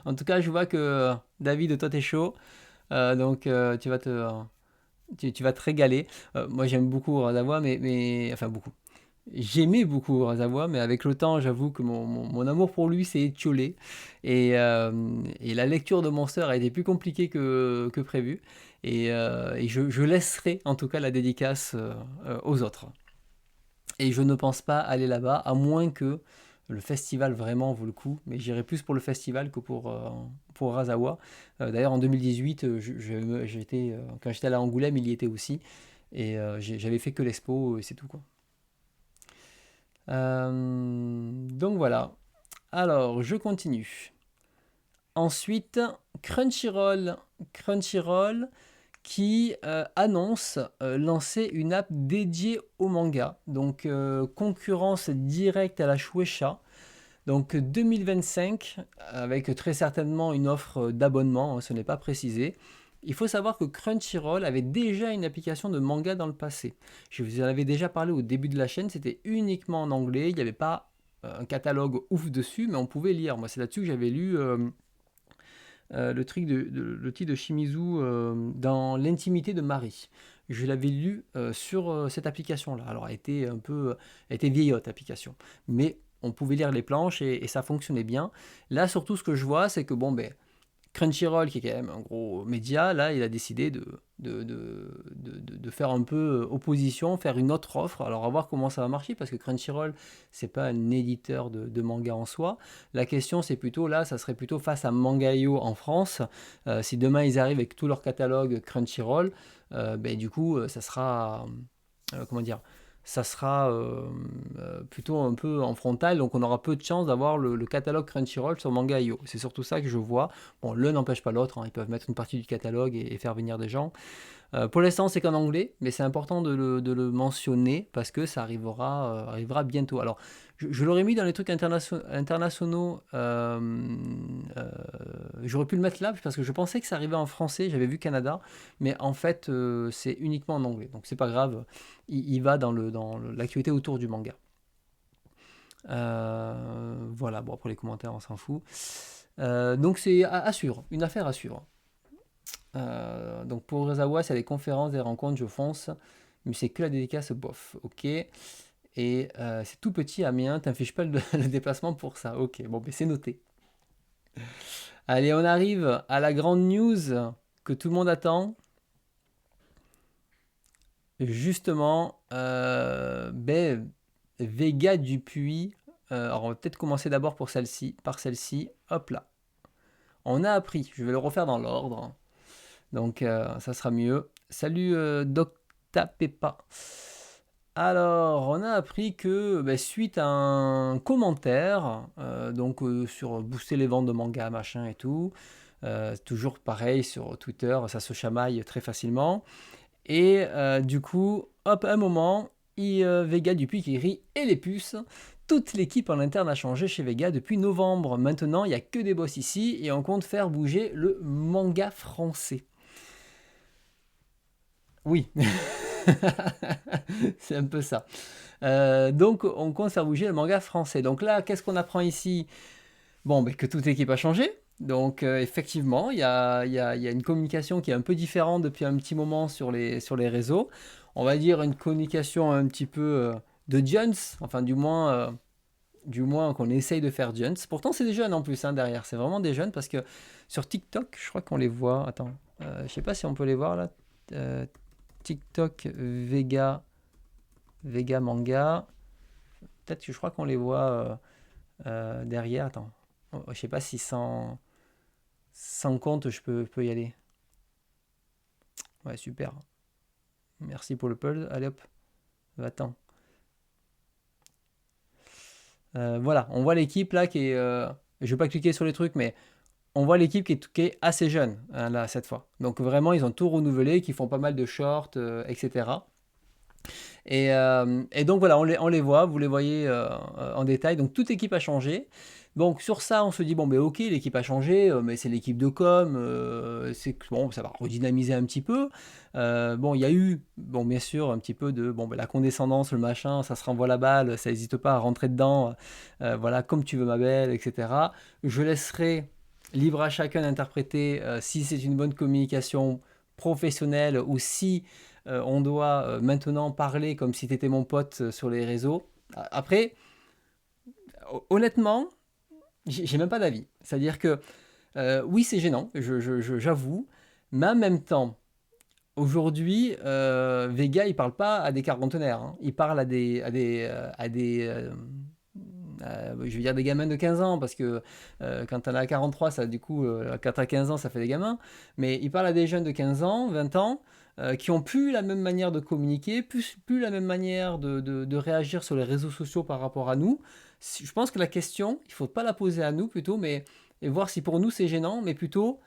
En tout cas, je vois que David, toi, t'es chaud. Tu vas te régaler. Moi, j'aime beaucoup Urasawa, enfin beaucoup. J'aimais beaucoup Urasawa, mais avec le temps, j'avoue que mon amour pour lui s'est étiolé. Et la lecture de Monster a été plus compliquée que prévu. Et je laisserai en tout cas la dédicace aux autres. Et je ne pense pas aller là-bas, à moins que le festival vraiment vaut le coup. Mais j'irai plus pour le festival que pour Urasawa. D'ailleurs, en 2018, quand j'étais allé à Angoulême, il y était aussi. Et j'avais fait que l'expo, et c'est tout, quoi. Donc voilà. Alors, je continue. Ensuite, Crunchyroll qui annonce lancer une app dédiée au manga. Donc, concurrence directe à la Shueisha. Donc, 2025, avec très certainement une offre d'abonnement, hein, ce n'est pas précisé. Il faut savoir que Crunchyroll avait déjà une application de manga dans le passé. Je vous en avais déjà parlé au début de la chaîne, c'était uniquement en anglais, il n'y avait pas un catalogue ouf dessus, mais on pouvait lire. Moi, c'est là-dessus que j'avais lu le titre de Shimizu dans L'intimité de Marie. je l'avais lu sur cette application-là. Alors, elle était vieillotte, l'application. Mais on pouvait lire les planches et ça fonctionnait bien. Là, surtout, ce que je vois, c'est que, bon, ben, Crunchyroll, qui est quand même un gros média, là, il a décidé de faire un peu opposition, faire une autre offre. Alors, à voir comment ça va marcher, parce que Crunchyroll, c'est pas un éditeur de manga en soi. La question, c'est plutôt, là, ça serait plutôt face à Mangayo en France. Si demain, ils arrivent avec tout leur catalogue Crunchyroll, ben, du coup, ça sera... comment dire, ça sera plutôt un peu en frontal, donc on aura peu de chance d'avoir le catalogue Crunchyroll sur Manga.io. C'est surtout ça que je vois. Bon, l'un n'empêche pas l'autre, hein, ils peuvent mettre une partie du catalogue et faire venir des gens. Pour l'instant, c'est qu'en anglais, mais c'est important de le mentionner parce que ça arrivera bientôt. Alors, je l'aurais mis dans les trucs internationaux. J'aurais pu le mettre là parce que je pensais que ça arrivait en français. J'avais vu Canada, mais en fait, c'est uniquement en anglais. Donc, c'est pas grave. Il va dans l'actualité autour du manga. Voilà, bon, après les commentaires, on s'en fout. Donc, c'est à suivre, une affaire à suivre. Donc pour Rezawa, c'est des conférences, des rencontres, je fonce. Mais c'est que la dédicace, bof. Ok. Et c'est tout petit, Amiens. T'infliges pas le déplacement pour ça. Ok, bon, ben c'est noté. Allez, on arrive à la grande news que tout le monde attend. Justement, ben, Vega Dupuis. Alors on va peut-être commencer d'abord par celle-ci. Hop là. On a appris, je vais le refaire dans l'ordre. Donc ça sera mieux. Salut Docta Peppa. Alors, on a appris que suite à un commentaire, sur booster les ventes de manga, machin et tout, toujours pareil sur Twitter, ça se chamaille très facilement. Et du coup, hop, un moment, Vega Dupuis qui rit et les puces. Toute l'équipe en interne a changé chez Vega depuis novembre. Maintenant, il n'y a que des boss ici et on compte faire bouger le manga français. Oui, c'est un peu ça. Donc, on compte faire bouger le manga français. Donc là, qu'est-ce qu'on apprend ici? Bon, que toute l'équipe a changé. Donc, effectivement, il y a une communication qui est un peu différente depuis un petit moment sur les réseaux. On va dire une communication un petit peu de jeunes, enfin, du moins qu'on essaye de faire jeunes. Pourtant, c'est des jeunes en plus, hein, derrière. C'est vraiment des jeunes parce que sur TikTok, je crois qu'on les voit. Attends, je sais pas si on peut les voir là. TikTok Vega Manga. Peut-être que je crois qu'on les voit derrière. Attends, je sais pas si sans compte je peux y aller. Ouais, super. Merci pour le pull. Allez hop, va-t'en. Voilà, on voit l'équipe là qui est. Je vais pas cliquer sur les trucs, mais on voit l'équipe qui est assez jeune hein, là cette fois. Donc vraiment, ils ont tout renouvelé, qui font pas mal de shorts, etc. Et donc voilà, on les voit, vous les voyez en détail. Donc toute l'équipe a changé. Donc sur ça, on se dit, bon, ben ok, l'équipe a changé, mais c'est l'équipe de com, bon, ça va redynamiser un petit peu. Bon, il y a eu, bon, bien sûr, un petit peu de, bon, ben, la condescendance, le machin, ça se renvoie la balle, ça n'hésite pas à rentrer dedans, voilà, comme tu veux ma belle, etc. Je laisserai libre à chacun d'interpréter si c'est une bonne communication professionnelle ou si on doit maintenant parler comme si tu étais mon pote sur les réseaux. Après, honnêtement, j'ai même pas d'avis. C'est-à-dire que oui, c'est gênant, j'avoue, mais en même temps, aujourd'hui, Vega, il parle pas à des quarantenaires, hein. Il parle je veux dire des gamins de 15 ans, parce que quand tu en as 43, ça, du coup, quand tu as 15 ans, ça fait des gamins. Mais il parle à des jeunes de 15 ans, 20 ans, qui ont plus la même manière de communiquer, plus la même manière de réagir sur les réseaux sociaux par rapport à nous. Je pense que la question, il faut pas la poser à nous plutôt, mais et voir si pour nous c'est gênant, mais plutôt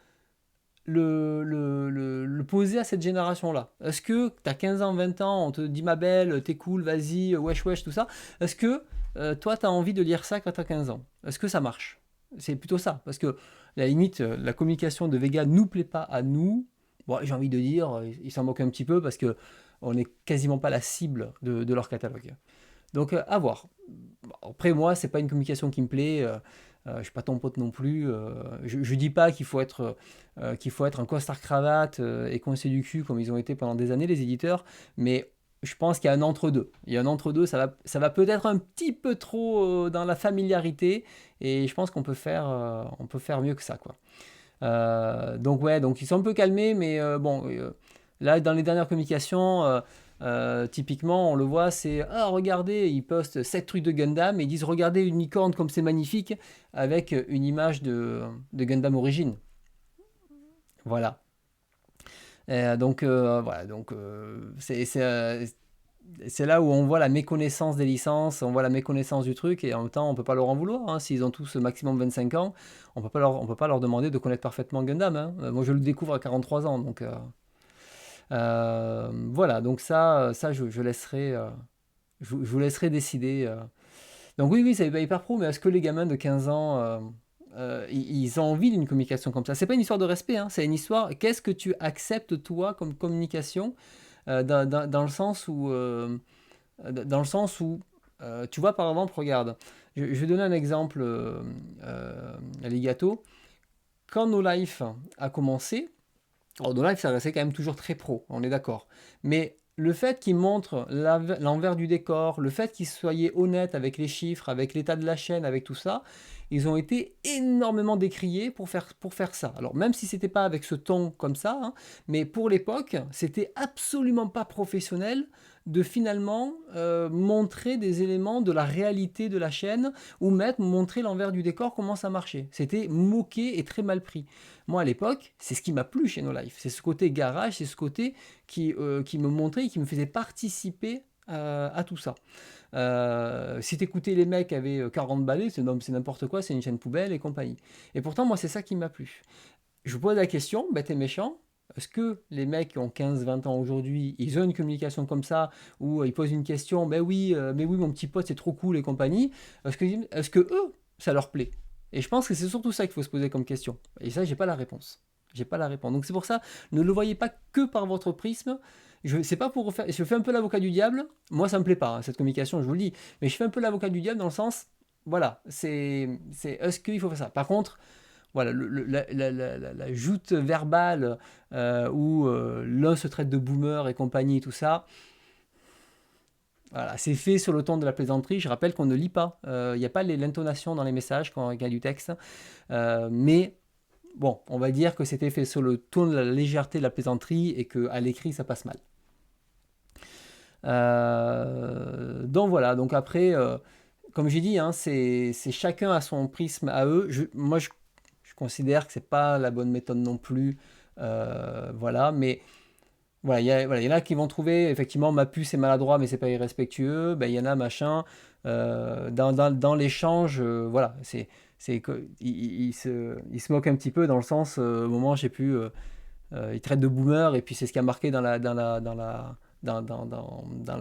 le poser à cette génération-là. Est-ce que tu as 15 ans, 20 ans, on te dit ma belle, t'es cool, vas-y, wesh wesh, tout ça. Est-ce que toi, tu as envie de lire ça quand tu as 15 ans? Est-ce que ça marche? C'est plutôt ça. Parce que, à la limite, la communication de Vega nous plaît pas à nous. Bon, j'ai envie de dire, ils s'en moquent un petit peu parce que on n'est quasiment pas la cible de leur catalogue. Donc, à voir. Après, moi, c'est pas une communication qui me plaît. Je suis pas ton pote non plus. Je dis pas qu'il faut être un costard-cravate et coincé du cul comme ils ont été pendant des années, les éditeurs, mais je pense qu'il y a un entre-deux. Il y a un entre-deux, ça va peut-être un petit peu trop dans la familiarité, et je pense on peut faire mieux que ça, quoi. Donc ouais, donc ils sont un peu calmés, mais là dans les dernières communications, typiquement on le voit, c'est ah regardez, ils postent 7 trucs de Gundam et ils disent regardez une licorne comme c'est magnifique avec une image de Gundam Origin. Voilà. Voilà, donc c'est là où on voit la méconnaissance des licences, on voit la méconnaissance du truc, et en même temps, on peut pas leur en vouloir, hein. S'ils ont tous maximum 25 ans, on peut pas leur demander de connaître parfaitement Gundam, hein. Moi, je le découvre à 43 ans, donc voilà. Donc je laisserai, je vous laisserai décider. Donc oui, c'est hyper pro, mais est-ce que les gamins de 15 ans, ils ont envie d'une communication comme ça? C'est pas une histoire de respect, hein, c'est une histoire. Qu'est-ce que tu acceptes toi comme communication, dans le sens où, tu vois, par exemple, regarde, je vais donner un exemple, Alligato. Quand No Life a commencé, alors No Life, ça restait quand même toujours très pro, on est d'accord. Mais le fait qu'ils montrent l'envers du décor, le fait qu'ils soient honnêtes avec les chiffres, avec l'état de la chaîne, avec tout ça, ils ont été énormément décriés pour faire ça. Alors même si c'était pas avec ce ton comme ça, hein, mais pour l'époque, c'était absolument pas professionnel de finalement montrer des éléments de la réalité de la chaîne, ou même montrer l'envers du décor, comment ça marchait. C'était moqué et très mal pris. Moi, à l'époque, c'est ce qui m'a plu chez No Life. C'est ce côté garage, c'est ce côté qui me montrait, qui me faisait participer à tout ça. Si t'écoutais les mecs avaient 40 balais, c'est n'importe quoi, c'est une chaîne poubelle et compagnie. Et pourtant, moi, c'est ça qui m'a plu. Je vous pose la question, bête et méchant, est-ce que les mecs qui ont 15-20 ans aujourd'hui, ils ont une communication comme ça, où ils posent une question, mais oui, mon petit pote, c'est trop cool et compagnie, est-ce que eux, ça leur plaît? Et je pense que c'est surtout ça qu'il faut se poser comme question. Et ça, j'ai pas la réponse. J'ai pas la réponse. Donc c'est pour ça, ne le voyez pas que par votre prisme. C'est pas pour refaire. Je fais un peu l'avocat du diable. Moi, ça me plaît pas, hein, cette communication, je vous le dis. Mais je fais un peu l'avocat du diable dans le sens, voilà, est-ce qu'il faut faire ça? Par contre, voilà, la joute verbale, où l'un se traite de boomer et compagnie, tout ça, voilà, c'est fait sur le ton de la plaisanterie. Je rappelle qu'on ne lit pas. Il n'y a pas l'intonation dans les messages quand il y a du texte. Mais bon, on va dire que c'était fait sur le ton de la légèreté de la plaisanterie et qu'à l'écrit, ça passe mal. Donc voilà, donc après, comme j'ai dit, hein, c'est chacun à son prisme à eux. Moi, je considère que c'est pas la bonne méthode non plus. Voilà, mais voilà, il y en a qui vont trouver effectivement ma puce est maladroit, mais c'est pas irrespectueux. Ben, il y en a machin. Dans l'échange, voilà, il se moque un petit peu dans le sens, au moment, je sais plus, il traite de boomer, et puis c'est ce qui a marqué dans le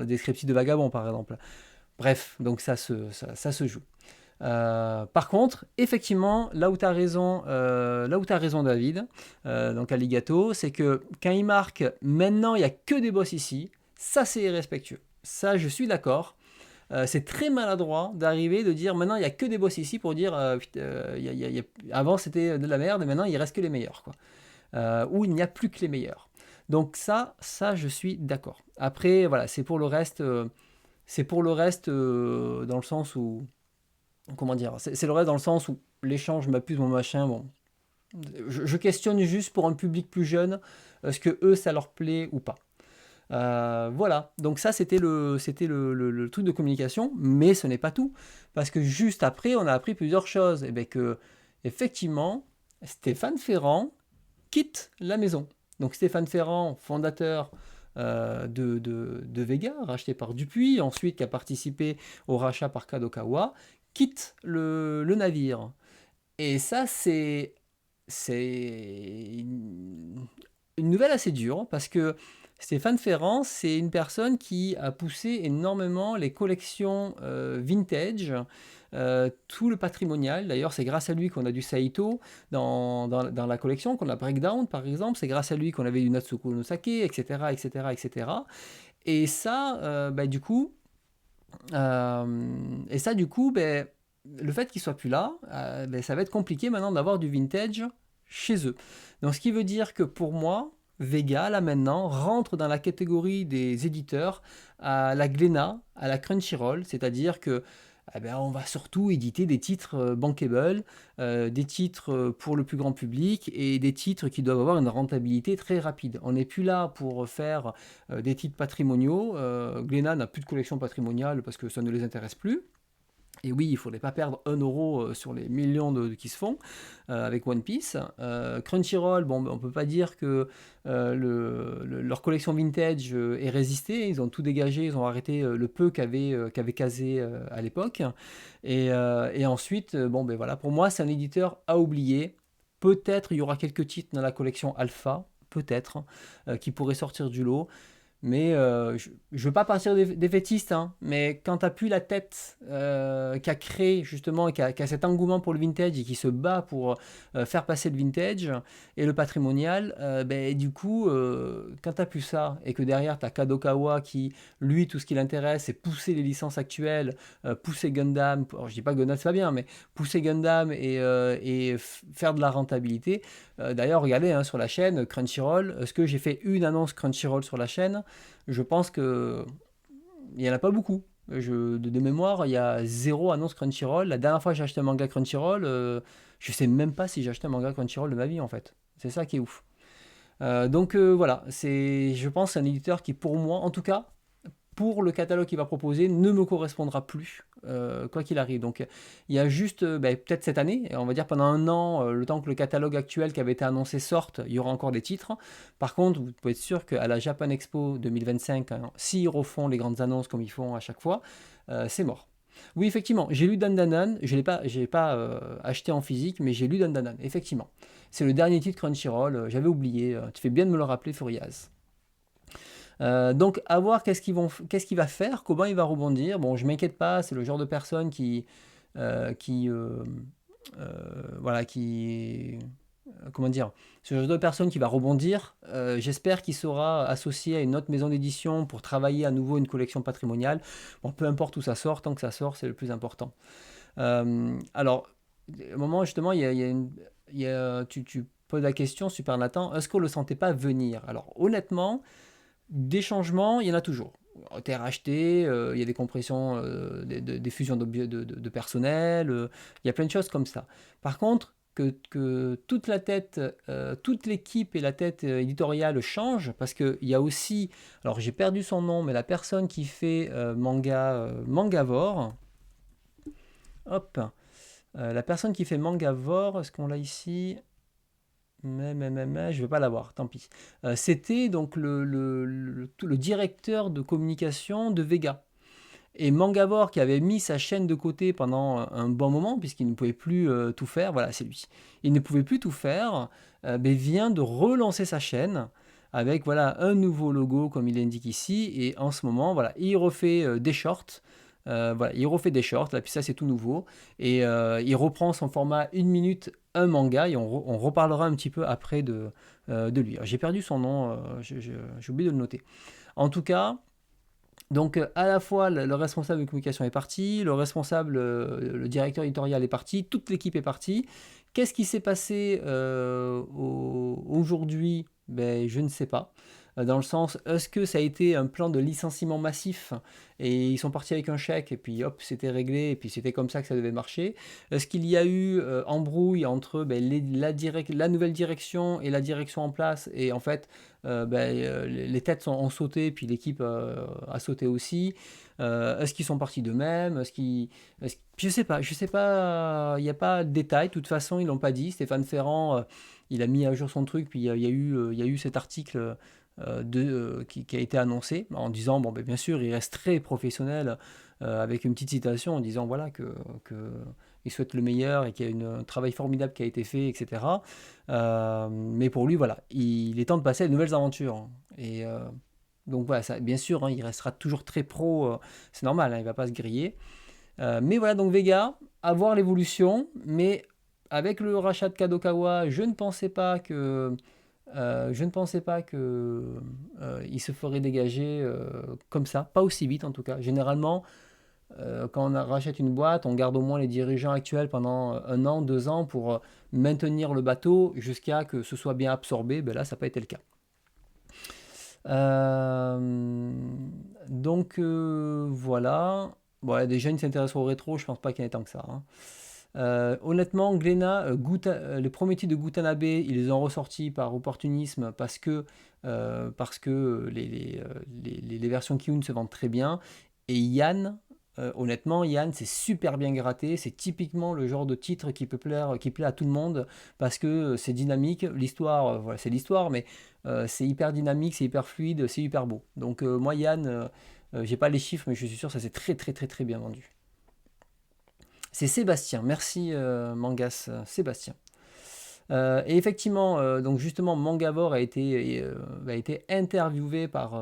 descriptif de Vagabond, par exemple. Bref, donc ça se joue. Par contre, effectivement, là où tu as raison, David, donc Alligato, c'est que quand il marque maintenant il n'y a que des boss ici, ça c'est irrespectueux. Ça, je suis d'accord. C'est très maladroit d'arriver de dire maintenant il n'y a que des boss ici pour dire avant c'était de la merde et maintenant il reste que les meilleurs, quoi. Ou il n'y a plus que les meilleurs. Donc ça je suis d'accord. Après voilà, c'est pour le reste, dans le sens où, comment dire, c'est le reste dans le sens où l'échange m'abuse mon machin, bon, je questionne juste pour un public plus jeune, est-ce que eux ça leur plaît ou pas. Voilà, donc ça c'était le truc de communication, mais ce n'est pas tout, parce que juste après on a appris plusieurs choses, et bien que effectivement Stéphane Ferrand quitte la maison. Donc Stéphane Ferrand, fondateur de Vega, racheté par Dupuis, ensuite qui a participé au rachat par Kadokawa, quitte le navire. Et ça, c'est une nouvelle assez dure, parce que Stéphane Ferrand, c'est une personne qui a poussé énormément les collections vintage, tout le patrimonial. D'ailleurs, c'est grâce à lui qu'on a du Saito dans la collection, qu'on a Breakdown par exemple. C'est grâce à lui qu'on avait du Natsuko no Sake, etc., etc., etc. Et ça, du coup, ben, le fait qu'ils soient plus là, ben, ça va être compliqué maintenant d'avoir du vintage chez eux. Donc ce qui veut dire que pour moi, Vega, là maintenant, rentre dans la catégorie des éditeurs à la Glénat, à la Crunchyroll, c'est-à-dire que eh ben, on va surtout éditer des titres bankable, des titres pour le plus grand public et des titres qui doivent avoir une rentabilité très rapide. On n'est plus là pour faire des titres patrimoniaux. Glénat n'a plus de collection patrimoniale parce que ça ne les intéresse plus. Et oui, il ne faudrait pas perdre 1 euro sur les millions qui se font avec One Piece. Crunchyroll, bon, on ne peut pas dire que leur collection vintage est résistée. Ils ont tout dégagé, ils ont arrêté le peu qu'avait Kazé à l'époque. Et ensuite, bon, ben voilà, pour moi, c'est un éditeur à oublier. Peut-être il y aura quelques titres dans la collection Alpha, peut-être, qui pourraient sortir du lot. Mais je ne veux pas partir des fétistes, hein, mais quand tu n'as plus la tête qui a créé justement, qui a cet engouement pour le vintage et qui se bat pour faire passer le vintage et le patrimonial, ben, du coup, quand tu n'as plus ça et que derrière tu as Kadokawa qui, lui, tout ce qui l'intéresse, c'est pousser les licences actuelles, pousser Gundam, alors, je dis pas Gundam c'est pas bien, mais pousser Gundam et faire de la rentabilité. D'ailleurs, regardez hein, sur la chaîne Crunchyroll, est-ce que j'ai fait une annonce Crunchyroll sur la chaîne? Je pense que il n'y en a pas beaucoup. De mémoire, il y a 0 annonce Crunchyroll. La dernière fois que j'ai acheté un manga Crunchyroll, je sais même pas si j'ai acheté un manga Crunchyroll de ma vie en fait. C'est ça qui est ouf. Donc voilà, je pense, un éditeur qui pour moi, en tout cas, pour le catalogue qu'il va proposer, ne me correspondra plus, quoi qu'il arrive. Donc il y a juste, peut-être cette année, on va dire pendant un an, le temps que le catalogue actuel qui avait été annoncé sorte, il y aura encore des titres. Par contre, vous pouvez être sûr qu'à la Japan Expo 2025, hein, s'ils refont les grandes annonces comme ils font à chaque fois, c'est mort. Oui, effectivement, j'ai lu Dandanan, je l'ai pas acheté en physique, mais j'ai lu Dandanan, effectivement. C'est le dernier titre Crunchyroll, j'avais oublié, tu fais bien de me le rappeler, Furiaz. Donc, à voir qu'est-ce qu'il va faire, comment il va rebondir. Bon, je m'inquiète pas, c'est le genre de personne voilà, comment dire, c'est le genre de personne qui va rebondir. J'espère qu'il sera associé à une autre maison d'édition pour travailler à nouveau une collection patrimoniale. Bon, peu importe où ça sort, tant que ça sort, c'est le plus important. Alors, au moment justement, tu poses la question, Super Nathan, est-ce qu'on ne le sentait pas venir? Alors, honnêtement, des changements, il y en a toujours. Terre achetée, il y a des compressions, des fusions de personnel, il y a plein de choses comme ça. Par contre, que toute la tête, toute l'équipe et la tête éditoriale changent, parce qu'il y a aussi, alors j'ai perdu son nom, mais la personne qui fait Mangavore, hop, la personne qui fait Mangavore, est-ce qu'on l'a ici? Je ne vais pas l'avoir, tant pis. C'était donc le directeur de communication de Vega. Et Mangavore, qui avait mis sa chaîne de côté pendant un bon moment, puisqu'il ne pouvait plus tout faire, voilà, c'est lui. Il ne pouvait plus tout faire, mais vient de relancer sa chaîne avec voilà, un nouveau logo, comme il indique ici. Et en ce moment, voilà, il refait des shorts. Voilà, il refait des shorts, là, puis ça c'est tout nouveau. Et il reprend son format 1 minute, un manga, et on reparlera un petit peu après de lui. J'ai perdu son nom, j'ai oublié de le noter. En tout cas, donc à la fois le responsable de communication est parti, le responsable, le directeur éditorial est parti, toute l'équipe est partie. Qu'est-ce qui s'est passé aujourd'hui? Ben, je ne sais pas. Dans le sens, est-ce que ça a été un plan de licenciement massif et ils sont partis avec un chèque et puis hop, c'était réglé et puis c'était comme ça que ça devait marcher? Est-ce qu'il y a eu embrouille entre ben, la nouvelle direction et la direction en place et en fait les têtes ont sauté puis l'équipe a sauté aussi? Est-ce qu'ils sont partis d'eux-mêmes? Je sais pas, il n'y a pas de détails, de toute façon ils l'ont pas dit. Stéphane Ferrand, il a mis à jour son truc puis il y a eu cet article qui a été annoncé en disant bon ben, bien sûr il reste très professionnel avec une petite citation en disant voilà que il souhaite le meilleur et qu'il y a un travail formidable qui a été fait, etc. Mais pour lui voilà, il est temps de passer à de nouvelles aventures hein. Et donc voilà, ça, bien sûr hein, il restera toujours très pro, c'est normal hein, il va pas se griller. Mais voilà, donc Vega, à voir l'évolution, mais avec le rachat de Kadokawa, je ne pensais pas que il se ferait dégager comme ça, pas aussi vite en tout cas. Généralement, quand on rachète une boîte, on garde au moins les dirigeants actuels pendant 1 an, 2 ans pour maintenir le bateau jusqu'à que ce soit bien absorbé. Ben là, ça n'a pas été le cas. Donc voilà. Bon, des jeunes qui s'intéressent au rétro, je pense pas qu'il y en ait tant que ça, hein. Honnêtement, Glénat, les premiers titres de Gutanabe, ils les ont ressortis par opportunisme parce que les versions Kiun se vendent très bien. Et Yann, honnêtement, Yann, c'est super bien gratté. C'est typiquement le genre de titre qui peut plaire, qui plaît à tout le monde parce que c'est dynamique. L'histoire, voilà, c'est l'histoire, mais c'est hyper dynamique, c'est hyper fluide, c'est hyper beau. Donc moi, Yann, j'ai pas les chiffres, mais je suis sûr que ça s'est très très très très bien vendu. C'est Sébastien, merci Mangas, Sébastien. Et effectivement, donc justement, Mangavore a été interviewé par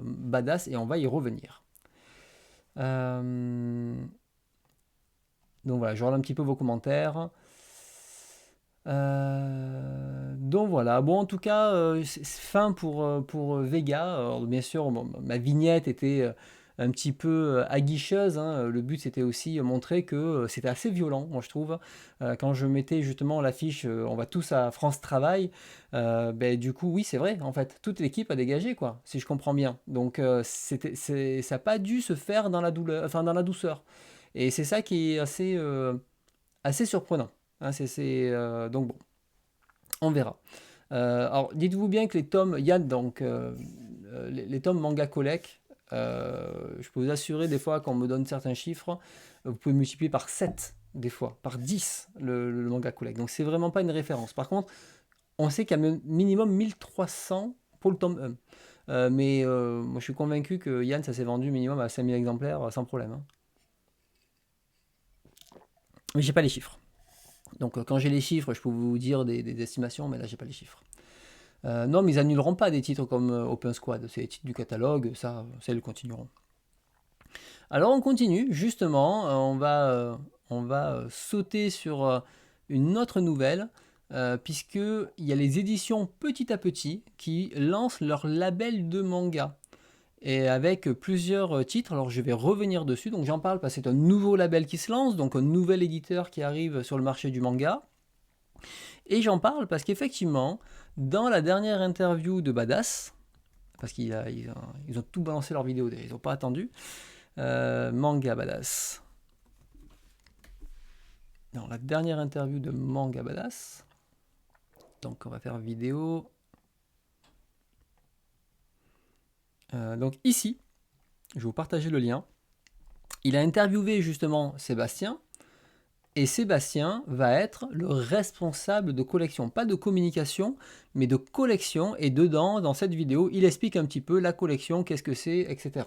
Badass et on va y revenir. Donc voilà, je regarde un petit peu vos commentaires. Donc voilà, bon en tout cas, c'est fin pour Vega. Alors, bien sûr, ma vignette était un petit peu aguicheuse, hein. Le but c'était aussi montrer que c'était assez violent, moi je trouve. Quand je mettais justement l'affiche On va tous à France Travail, ben, du coup, oui, c'est vrai, en fait, toute l'équipe a dégagé, quoi, si je comprends bien. Donc ça n'a pas dû se faire dans la douleur, enfin dans la douceur. Et c'est ça qui est assez surprenant, hein. Donc bon, on verra. Alors, dites-vous bien que les tomes Yann, donc les tomes manga collect, je peux vous assurer des fois quand on me donne certains chiffres, vous pouvez multiplier par 7 des fois, par 10 le manga collect. Donc c'est vraiment pas une référence. Par contre, on sait qu'il y a minimum 1300 pour le tome 1. Mais moi je suis convaincu que Yann ça s'est vendu minimum à 5000 exemplaires sans problème, hein. Mais j'ai pas les chiffres. Donc quand j'ai les chiffres, je peux vous dire des estimations, mais là j'ai pas les chiffres. Non, mais ils annuleront pas des titres comme Open Squad, c'est les titres du catalogue, ça ils continueront. Alors on continue, justement, on va sauter sur une autre nouvelle, puisqu'il y a les éditions Petit à Petit qui lancent leur label de manga. Et avec plusieurs titres, alors je vais revenir dessus, donc j'en parle parce que c'est un nouveau label qui se lance, donc un nouvel éditeur qui arrive sur le marché du manga. Et j'en parle parce qu'effectivement, dans la dernière interview de Badass, parce qu'ils ont tout balancé leur vidéo, ils n'ont pas attendu, Manga Badass. Dans la dernière interview de Manga Badass, donc on va faire vidéo. Donc ici, je vais vous partager le lien. Il a interviewé justement Sébastien. Et Sébastien va être le responsable de collection, pas de communication, mais de collection. Et dedans, dans cette vidéo, il explique un petit peu la collection, qu'est-ce que c'est, etc.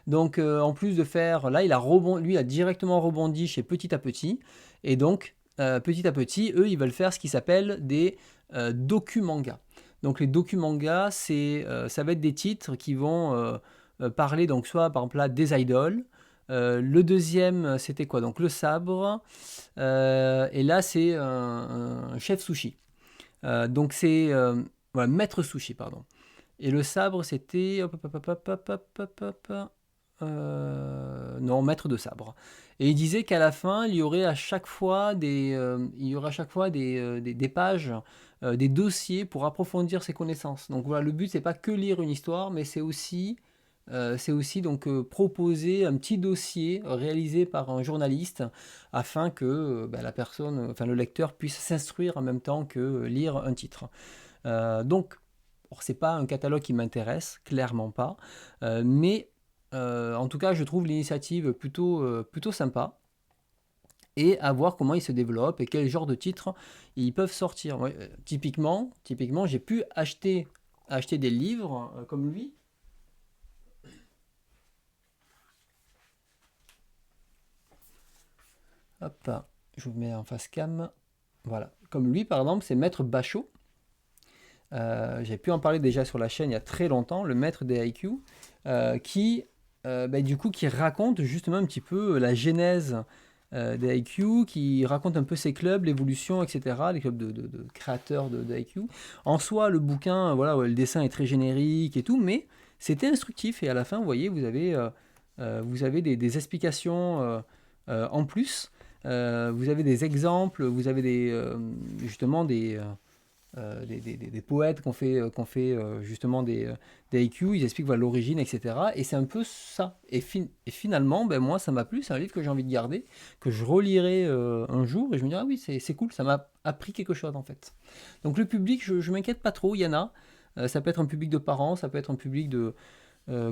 Donc, en plus de faire, là, lui a directement rebondi chez Petit à Petit. Et donc, Petit à Petit, eux, ils veulent faire ce qui s'appelle des docu-mangas. Donc, les docu-mangas, ça va être des titres qui vont parler, donc soit par exemple là, des idoles. Le deuxième, c'était quoi? Donc le sabre. Et là, c'est un chef sushi. Donc c'est ouais, maître sushi, pardon. Et le sabre, c'était non, maître de sabre. Et il disait qu'à la fin, il y aurait à chaque fois des pages, des dossiers pour approfondir ses connaissances. Donc voilà, le but, c'est pas que lire une histoire, mais c'est aussi donc proposer un petit dossier réalisé par un journaliste afin que la personne, enfin le lecteur puisse s'instruire en même temps que lire un titre. Donc, c'est pas un catalogue qui m'intéresse, clairement pas, mais en tout cas, je trouve l'initiative plutôt sympa. Et à voir comment ils se développent et quel genre de titres ils peuvent sortir. Ouais, typiquement, j'ai pu acheter des livres comme lui. Hop, je vous mets en face cam. Voilà. Comme lui, par exemple, c'est Maître Bachot. J'ai pu en parler déjà sur la chaîne il y a très longtemps, le maître des IQ, qui raconte justement un petit peu la genèse des IQ, qui raconte un peu ses clubs, l'évolution, etc., les clubs de créateurs de IQ. En soi, le bouquin, voilà, le dessin est très générique et tout, mais c'était instructif. Et à la fin, vous voyez, vous avez vous avez des explications en plus. Vous avez des exemples, vous avez justement des poètes qu'on fait justement des haïkus, ils expliquent voilà, l'origine, etc. Et c'est un peu ça. Et finalement, ben, moi, ça m'a plu, c'est un livre que j'ai envie de garder, que je relirai un jour, et je me dirai, ah oui, c'est cool, ça m'a appris quelque chose en fait. Donc le public, je m'inquiète pas trop, il y en a. Ça peut être un public de parents, ça peut être un public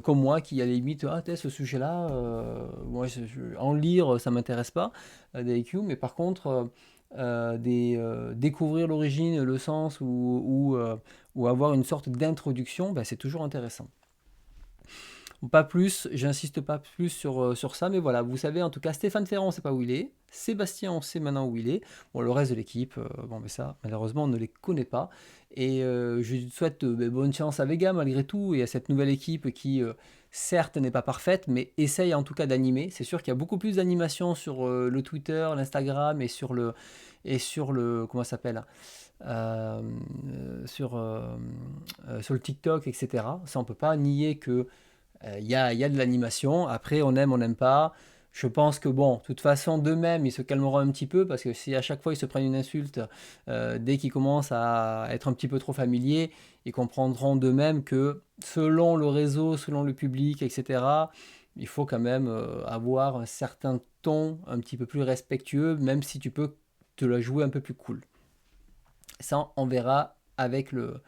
comme moi qui à la limite, ah, t'es ce sujet-là, moi, en lire, ça m'intéresse pas, des haïkus, mais par contre, découvrir l'origine, le sens ou avoir une sorte d'introduction, ben, c'est toujours intéressant. Pas plus, j'insiste pas plus sur ça, mais voilà, vous savez en tout cas, Stéphane Ferrand, on sait pas où il est, Sébastien, on sait maintenant où il est, bon, le reste de l'équipe, bon, mais ça, malheureusement, on ne les connaît pas, et je souhaite bonne chance à Vega malgré tout, et à cette nouvelle équipe qui, certes, n'est pas parfaite, mais essaye en tout cas d'animer. C'est sûr qu'il y a beaucoup plus d'animation sur le Twitter, l'Instagram comment ça s'appelle, euh, sur le TikTok, etc. Ça, on peut pas nier que il y a de l'animation. Après, on aime, on n'aime pas. Je pense que bon, de toute façon, d'eux-mêmes, ils se calmeront un petit peu parce que si à chaque fois ils se prennent une insulte, dès qu'ils commencent à être un petit peu trop familiers, ils comprendront d'eux-mêmes que selon le réseau, selon le public, etc., il faut quand même avoir un certain ton un petit peu plus respectueux, même si tu peux te la jouer un peu plus cool. Ça, on verra avec le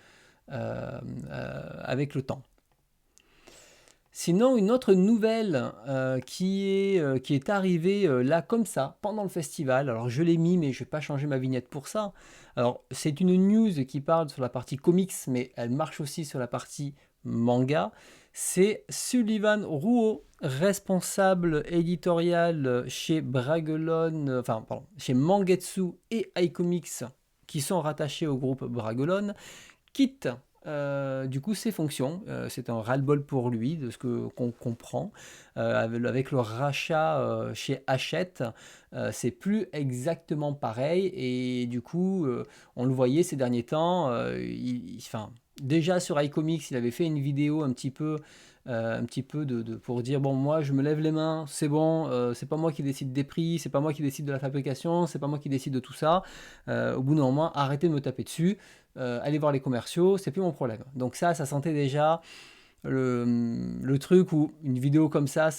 temps. Sinon, une autre nouvelle qui est arrivée là comme ça, pendant le festival. Alors je l'ai mis, mais je ne vais pas changer ma vignette pour ça. Alors c'est une news qui parle sur la partie comics, mais elle marche aussi sur la partie manga. C'est Sullivan Rouault, responsable éditorial chez Bragelonne, enfin pardon, chez Mangetsu et iComics, qui sont rattachés au groupe Bragelonne, quitte du coup ses fonctions. C'est un ras-le-bol pour lui, de ce qu'on comprend. Avec le rachat chez Hachette, c'est plus exactement pareil. Et du coup, on le voyait ces derniers temps. Enfin, déjà sur iComics, il avait fait une vidéo un petit peu pour dire bon, moi je me lève les mains, c'est bon, c'est pas moi qui décide des prix, c'est pas moi qui décide de la fabrication, c'est pas moi qui décide de tout ça. Au bout d'un moment, arrêtez de me taper dessus. Allez voir les commerciaux, c'est plus mon problème. Donc ça sentait déjà le truc où une vidéo comme ça,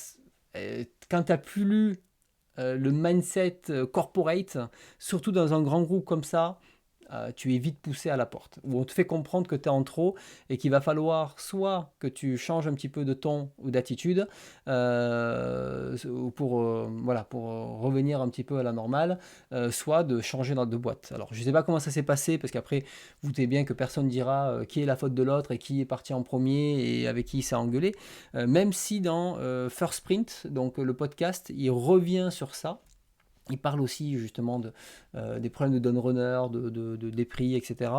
quand tu n'as plus lu le mindset corporate, surtout dans un grand groupe comme ça, tu es vite poussé à la porte. Où on te fait comprendre que tu es en trop et qu'il va falloir soit que tu changes un petit peu de ton ou d'attitude voilà, pour revenir un petit peu à la normale, soit de changer de boîte. Alors je ne sais pas comment ça s'est passé parce qu'après, vous savez bien que personne dira qui est la faute de l'autre et qui est parti en premier et avec qui il s'est engueulé. Même si dans First Sprint, donc le podcast, il revient sur ça. Il parle aussi justement des problèmes de Runner, des prix, etc.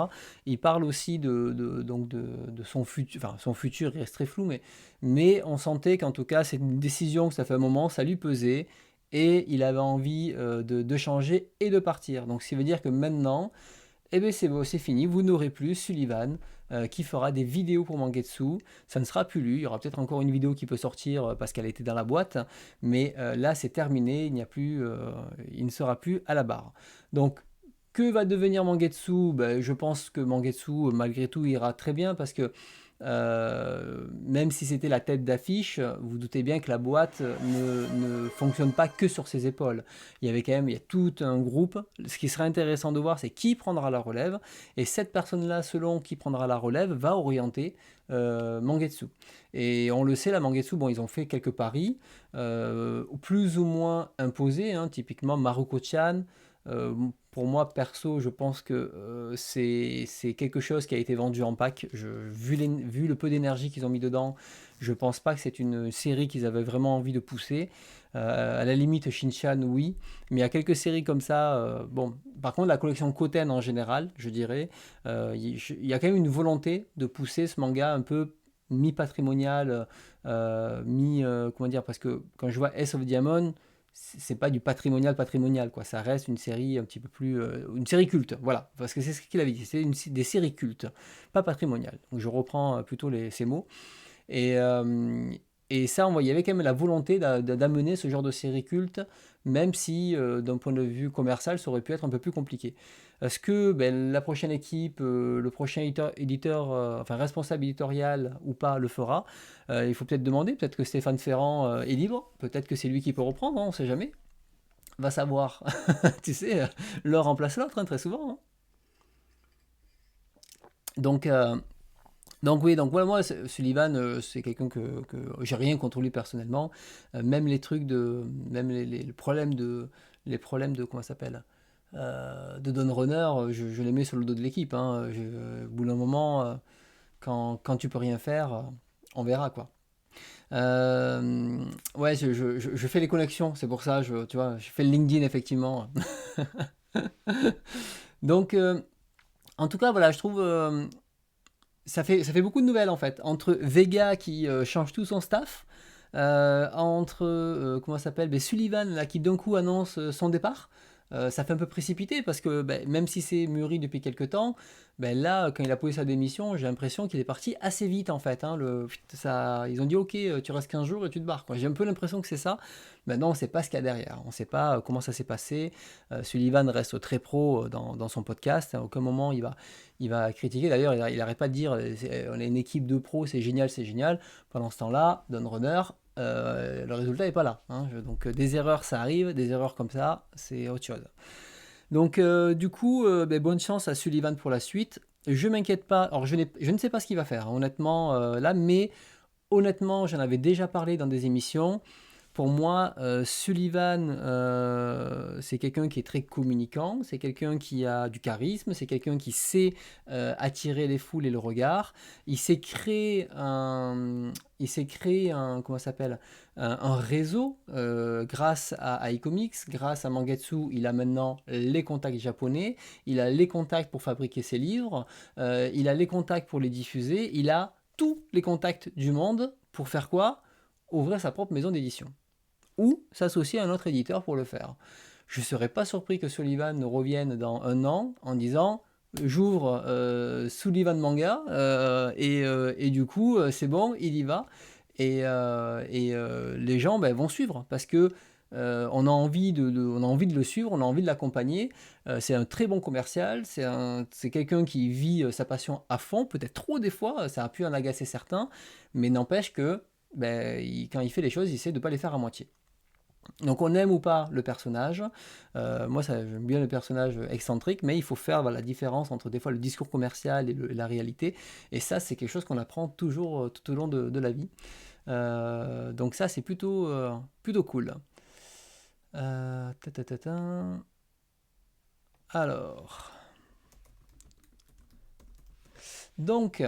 Il parle aussi donc de son futur, enfin son futur reste très flou, mais on sentait qu'en tout cas c'est une décision que ça fait un moment, ça lui pesait, et il avait envie de changer et de partir. Donc ce qui veut dire que maintenant, eh bien c'est fini, vous n'aurez plus Sullivan qui fera des vidéos pour Mangetsu. Ça ne sera plus lui, il y aura peut-être encore une vidéo qui peut sortir parce qu'elle était dans la boîte, mais là c'est terminé, il ne sera plus à la barre. Donc que va devenir Mangetsu? Ben, je pense que Mangetsu malgré tout ira très bien parce que même si c'était la tête d'affiche, vous doutez bien que la boîte ne fonctionne pas que sur ses épaules. Il y a tout un groupe. Ce qui serait intéressant de voir, c'est qui prendra la relève. Et cette personne-là, selon qui prendra la relève, va orienter Mangetsu. Et on le sait, la Mangetsu, bon, ils ont fait quelques paris, plus ou moins imposés, hein, typiquement Maruko-chan. Pour moi, perso, je pense que c'est quelque chose qui a été vendu en pack. Vu le peu d'énergie qu'ils ont mis dedans, je pense pas que c'est une série qu'ils avaient vraiment envie de pousser. À la limite, Shin-chan, oui. Mais il y a quelques séries comme ça. Bon, par contre, la collection Koten en général, je dirais, il y a quand même une volonté de pousser ce manga un peu mi-patrimonial, comment dire, parce que quand je vois S of Diamond, c'est pas du patrimonial quoi, ça reste une série un petit peu plus une série culte, voilà, parce que c'est ce qu'il avait dit, des séries cultes, pas patrimoniales. Donc je reprends plutôt ces mots, et Et ça, il y avait quand même la volonté d'amener ce genre de série culte, même si d'un point de vue commercial, ça aurait pu être un peu plus compliqué. Est-ce que la prochaine équipe, le prochain éditeur, enfin responsable éditorial ou pas, le fera? Il faut peut-être demander, peut-être que Stéphane Ferrand est libre, peut-être que c'est lui qui peut reprendre, hein, on ne sait jamais. Va savoir. Tu sais, l'un remplace l'autre, hein, très souvent, hein. Donc, oui, donc voilà, moi, Sullivan, c'est quelqu'un que j'ai rien contre lui personnellement. Même les trucs de, même les problèmes de, comment ça s'appelle, de Don Runner, je les mets sur le dos de l'équipe, hein. Au bout d'un moment, quand tu peux rien faire, on verra quoi. Ouais, je fais les connexions, c'est pour ça, tu vois, je fais le LinkedIn effectivement. Donc, en tout cas, voilà, je trouve ça fait beaucoup de nouvelles en fait. Entre Vega qui change tout son staff, entre comment ça s'appelle, Sullivan là, qui d'un coup annonce son départ. Ça fait un peu précipité parce que même si c'est mûri depuis quelques temps, là quand il a posé sa démission, j'ai l'impression qu'il est parti assez vite en fait, hein. Ils ont dit ok, tu restes 15 jours et tu te barres, quoi. J'ai un peu l'impression que c'est ça. Maintenant on ne sait pas ce qu'il y a derrière, on ne sait pas comment ça s'est passé. Sullivan reste très pro dans son podcast, à aucun moment il va critiquer. D'ailleurs il n'arrête pas de dire on est une équipe de pros, c'est génial, c'est génial. Pendant ce temps-là, Don Runner, le résultat n'est pas là, hein. Donc des erreurs ça arrive, des erreurs comme ça c'est autre chose. Donc du coup bonne chance à Sullivan pour la suite. Je m'inquiète pas, alors je ne sais pas ce qu'il va faire, hein, honnêtement là, mais honnêtement j'en avais déjà parlé dans des émissions. Pour moi, Sullivan, c'est quelqu'un qui est très communicant, c'est quelqu'un qui a du charisme, c'est quelqu'un qui sait attirer les foules et le regard. Il s'est créé un comment ça s'appelle, un réseau grâce à iComics, grâce à Mangetsu. Il a maintenant les contacts japonais, il a les contacts pour fabriquer ses livres, il a les contacts pour les diffuser, il a tous les contacts du monde pour faire quoi? Ouvrir sa propre maison d'édition ou s'associer à un autre éditeur pour le faire. Je ne serais pas surpris que Sullivan revienne dans un an en disant j'ouvre Sullivan Manga et du coup c'est bon, il y va et les gens vont suivre parce que on a envie on a envie de le suivre, on a envie de l'accompagner. C'est un très bon commercial, c'est quelqu'un qui vit sa passion à fond, peut-être trop des fois, ça a pu en agacer certains, mais n'empêche que quand il fait les choses, il essaie de ne pas les faire à moitié. Donc on aime ou pas le personnage, moi j'aime bien le personnage excentrique, mais il faut faire la différence entre des fois le discours commercial et la réalité, et ça c'est quelque chose qu'on apprend toujours tout au long de la vie. Donc ça c'est plutôt cool. Ta, ta, ta, ta. Alors, donc,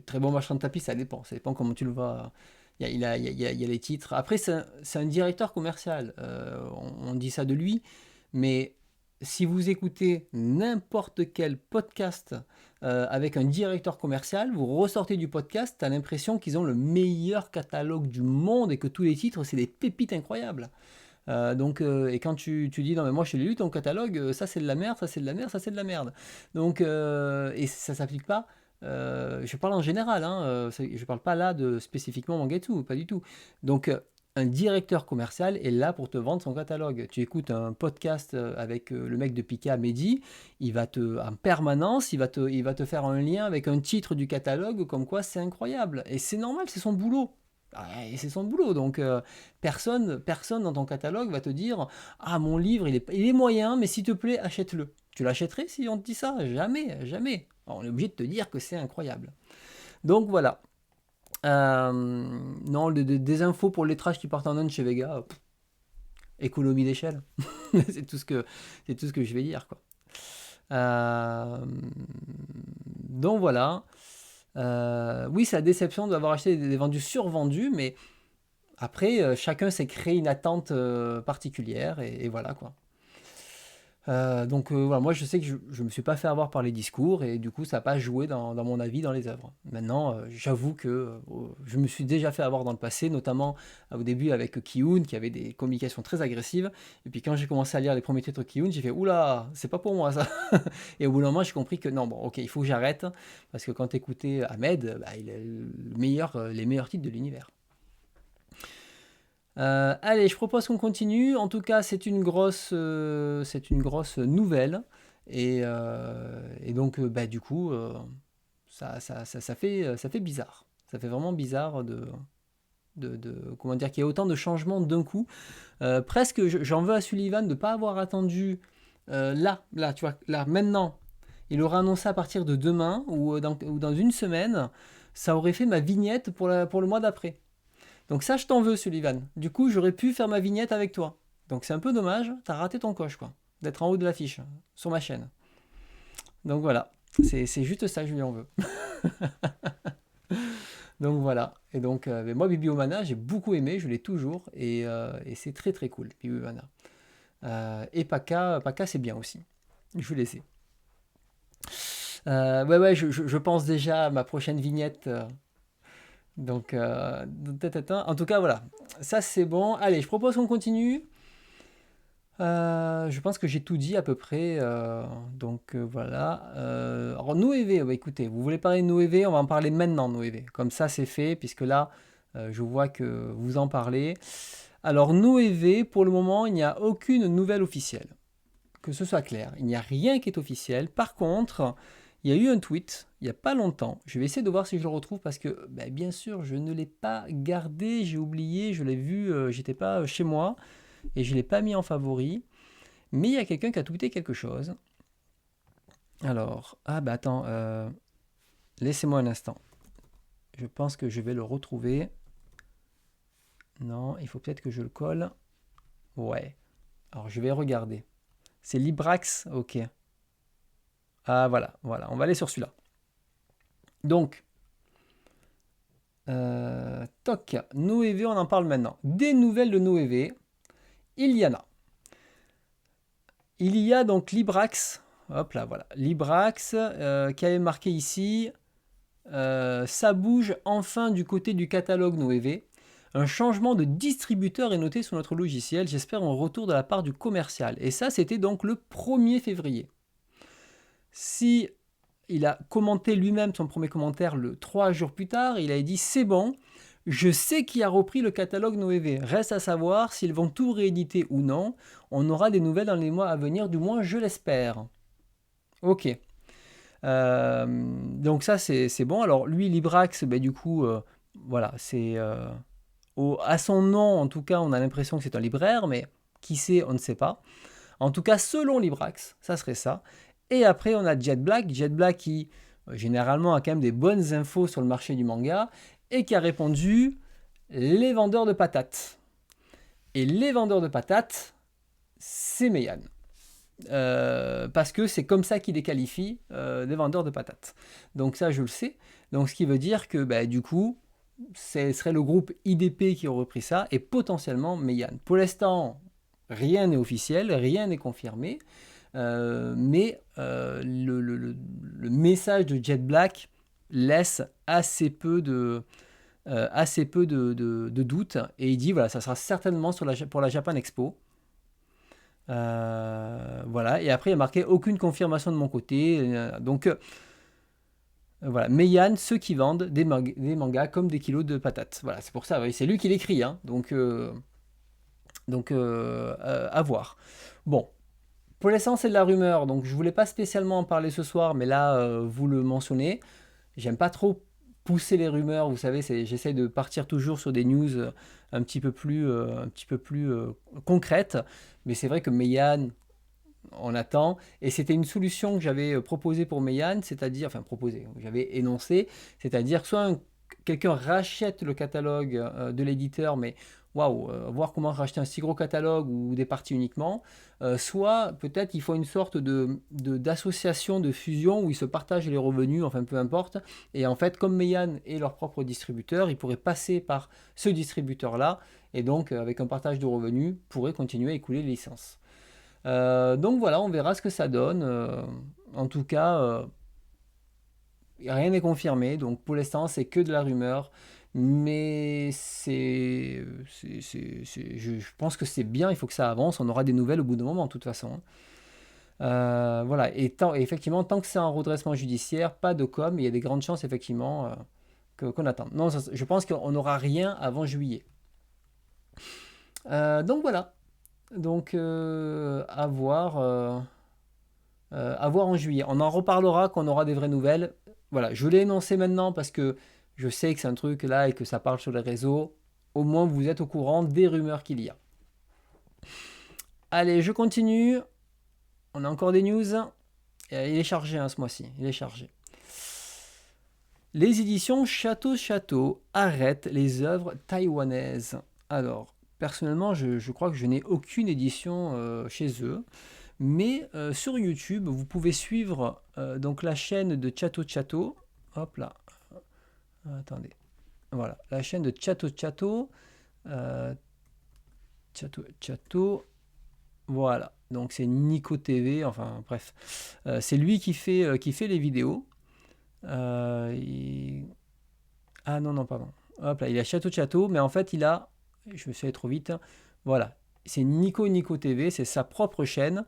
très bon marchand de tapis, ça dépend comment tu le vois. Il y a les titres. Après, c'est un directeur commercial. On dit ça de lui, mais si vous écoutez n'importe quel podcast avec un directeur commercial, vous ressortez du podcast, tu as l'impression qu'ils ont le meilleur catalogue du monde et que tous les titres, c'est des pépites incroyables. Et quand tu dis non mais moi je l'ai lu ton catalogue, ça c'est de la merde, ça c'est de la merde, ça c'est de la merde. Donc et ça s'applique pas. Je parle en général, hein, je parle pas là de spécifiquement Mangetsu, pas du tout. Donc un directeur commercial est là pour te vendre son catalogue. Tu écoutes un podcast avec le mec de Pika, Mehdi, en permanence, il va te faire un lien avec un titre du catalogue comme quoi c'est incroyable. Et c'est normal, c'est son boulot. Et c'est son boulot, donc personne dans ton catalogue va te dire ah mon livre il est moyen mais s'il te plaît achète-le. Tu l'achèterais si on te dit ça? Jamais, jamais. Alors, on est obligé de te dire que c'est incroyable. Donc voilà. Non, des infos pour le lettrage qui partent en Inde chez Vega, économie d'échelle. c'est tout ce que je vais dire quoi. Donc voilà. Oui, c'est la déception d'avoir acheté des vendus survendus, mais après, chacun s'est créé une attente particulière, et voilà quoi. Voilà, moi je sais que je ne me suis pas fait avoir par les discours et du coup ça n'a pas joué dans mon avis dans les œuvres. Maintenant, j'avoue que je me suis déjà fait avoir dans le passé, notamment au début avec Ki-hoon qui avait des communications très agressives. Et puis quand j'ai commencé à lire les premiers titres de Ki-hoon, j'ai fait oula, c'est pas pour moi ça. Et au bout d'un moment, j'ai compris que non, bon, ok, il faut que j'arrête parce que quand t'écoutais Ahmed, bah, il a les meilleurs titres de l'univers. Allez, je propose qu'on continue. En tout cas, c'est une grosse nouvelle. Et donc, bah, du coup, ça fait bizarre. Ça fait vraiment bizarre comment dire, qu'il y ait autant de changements d'un coup. Presque, j'en veux à Sullivan de ne pas avoir attendu là, tu vois, là, maintenant. Il aura annoncé à partir de demain ou dans une semaine, ça aurait fait ma vignette pour le mois d'après. Donc ça, je t'en veux, Sullivan. Du coup, j'aurais pu faire ma vignette avec toi. Donc c'est un peu dommage, t'as raté ton coche, quoi. D'être en haut de l'affiche, sur ma chaîne. Donc voilà, c'est juste ça que je lui en veux. Donc voilà. Et donc, moi, Bibi Omana, j'ai beaucoup aimé, je l'ai toujours. Et c'est très très cool, Bibi Omana. Et Paka c'est bien aussi. Je vous laisse. Ouais, je pense déjà à ma prochaine vignette. Donc, en tout cas, voilà. Ça, c'est bon. Allez, je propose qu'on continue. Je pense que j'ai tout dit à peu près. Voilà. Alors, Noévé, bah, écoutez, vous voulez parler de Noévé? On va en parler maintenant, Noévé. Comme ça, c'est fait, puisque là, je vois que vous en parlez. Alors, Noévé, pour le moment, il n'y a aucune nouvelle officielle. Que ce soit clair, il n'y a rien qui est officiel. Par contre, il y a eu un tweet il n'y a pas longtemps. Je vais essayer de voir si je le retrouve parce que, bah, bien sûr, je ne l'ai pas gardé, j'ai oublié, je l'ai vu, j'étais pas chez moi et je ne l'ai pas mis en favori. Mais il y a quelqu'un qui a tweeté quelque chose. Alors, ah bah attends, laissez-moi un instant. Je pense que je vais le retrouver. Non, il faut peut-être que je le colle. Ouais. Alors, je vais regarder. C'est Librax, ok. Ah voilà, on va aller sur celui-là. Donc, toc, Noévé, on en parle maintenant. Des nouvelles de Noévé, il y en a. Il y a donc Librax, hop là, voilà, Librax, qui avait marqué ici, ça bouge enfin du côté du catalogue Noévé. Un changement de distributeur est noté sur notre logiciel, j'espère un retour de la part du commercial. Et ça, c'était donc le 1er février. Si il a commenté lui-même son premier commentaire le 3 jours plus tard, il a dit c'est bon, je sais qui a repris le catalogue Noévé. Reste à savoir s'ils vont tout rééditer ou non. On aura des nouvelles dans les mois à venir, du moins je l'espère. Ok. Donc ça c'est bon. Alors lui Librax, bah, du coup, voilà, c'est à son nom en tout cas on a l'impression que c'est un libraire, mais qui sait, on ne sait pas. En tout cas selon Librax, ça serait ça. Et après on a Jet Black qui généralement a quand même des bonnes infos sur le marché du manga et qui a répondu les vendeurs de patates. Et les vendeurs de patates, c'est Meian. Parce que c'est comme ça qu'il les qualifie, des vendeurs de patates. Donc ça, je le sais. Donc ce qui veut dire que bah, du coup, ce serait le groupe IDP qui aurait repris ça et potentiellement Meian. Pour l'instant, rien n'est officiel, rien n'est confirmé. Mais le message de Jet Black laisse assez peu de doutes et il dit voilà ça sera certainement pour la Japan Expo. Voilà, et après il y a marqué aucune confirmation de mon côté. Voilà, Meian, ceux qui vendent des mangas comme des kilos de patates. Voilà, c'est pour ça, oui, c'est lui qui l'écrit, hein, à voir. Bon, pour l'instant c'est de la rumeur, donc je voulais pas spécialement en parler ce soir, mais là vous le mentionnez. J'aime pas trop pousser les rumeurs, vous savez, j'essaie de partir toujours sur des news un petit peu plus concrètes, mais c'est vrai que Meian, on attend, et c'était une solution que j'avais proposée pour Meian, c'est-à-dire, enfin proposée, j'avais énoncé, c'est-à-dire soit quelqu'un rachète le catalogue de l'éditeur, mais waouh, voir comment racheter un si gros catalogue ou des parties uniquement, soit peut-être il faut une sorte d'association, de fusion où ils se partagent les revenus, enfin peu importe, et en fait comme Meian est leur propre distributeur, ils pourraient passer par ce distributeur-là, et donc avec un partage de revenus, pourraient continuer à écouler les licences. Donc voilà, on verra ce que ça donne. En tout cas, rien n'est confirmé, donc pour l'instant c'est que de la rumeur. Mais je pense que c'est bien, il faut que ça avance, on aura des nouvelles au bout d'un moment de toute façon, hein. Voilà, et effectivement, tant que c'est un redressement judiciaire, pas de com, il y a des grandes chances effectivement qu'on attende. Non, je pense qu'on n'aura rien avant juillet. Donc voilà, donc à voir en juillet. On en reparlera quand on aura des vraies nouvelles. Voilà, je l'ai énoncé maintenant parce que je sais que c'est un truc là et que ça parle sur les réseaux. Au moins, vous êtes au courant des rumeurs qu'il y a. Allez, je continue. On a encore des news. Il est chargé hein, ce mois-ci. Il est chargé. Les éditions Château Château arrêtent les œuvres taïwanaises. Alors, personnellement, je crois que je n'ai aucune édition chez eux. Mais sur YouTube, vous pouvez suivre donc la chaîne de Chato Chato. Hop là. Attendez. Voilà. La chaîne de Chato Chato. Chato Chato. Voilà. Donc c'est Nico TV. Enfin bref. C'est lui qui fait les vidéos. Ah non, non, pardon. Hop là. Il a Chato Chato. Mais en fait, il a. Je me suis allé trop vite. Voilà. C'est Nico TV, c'est sa propre chaîne.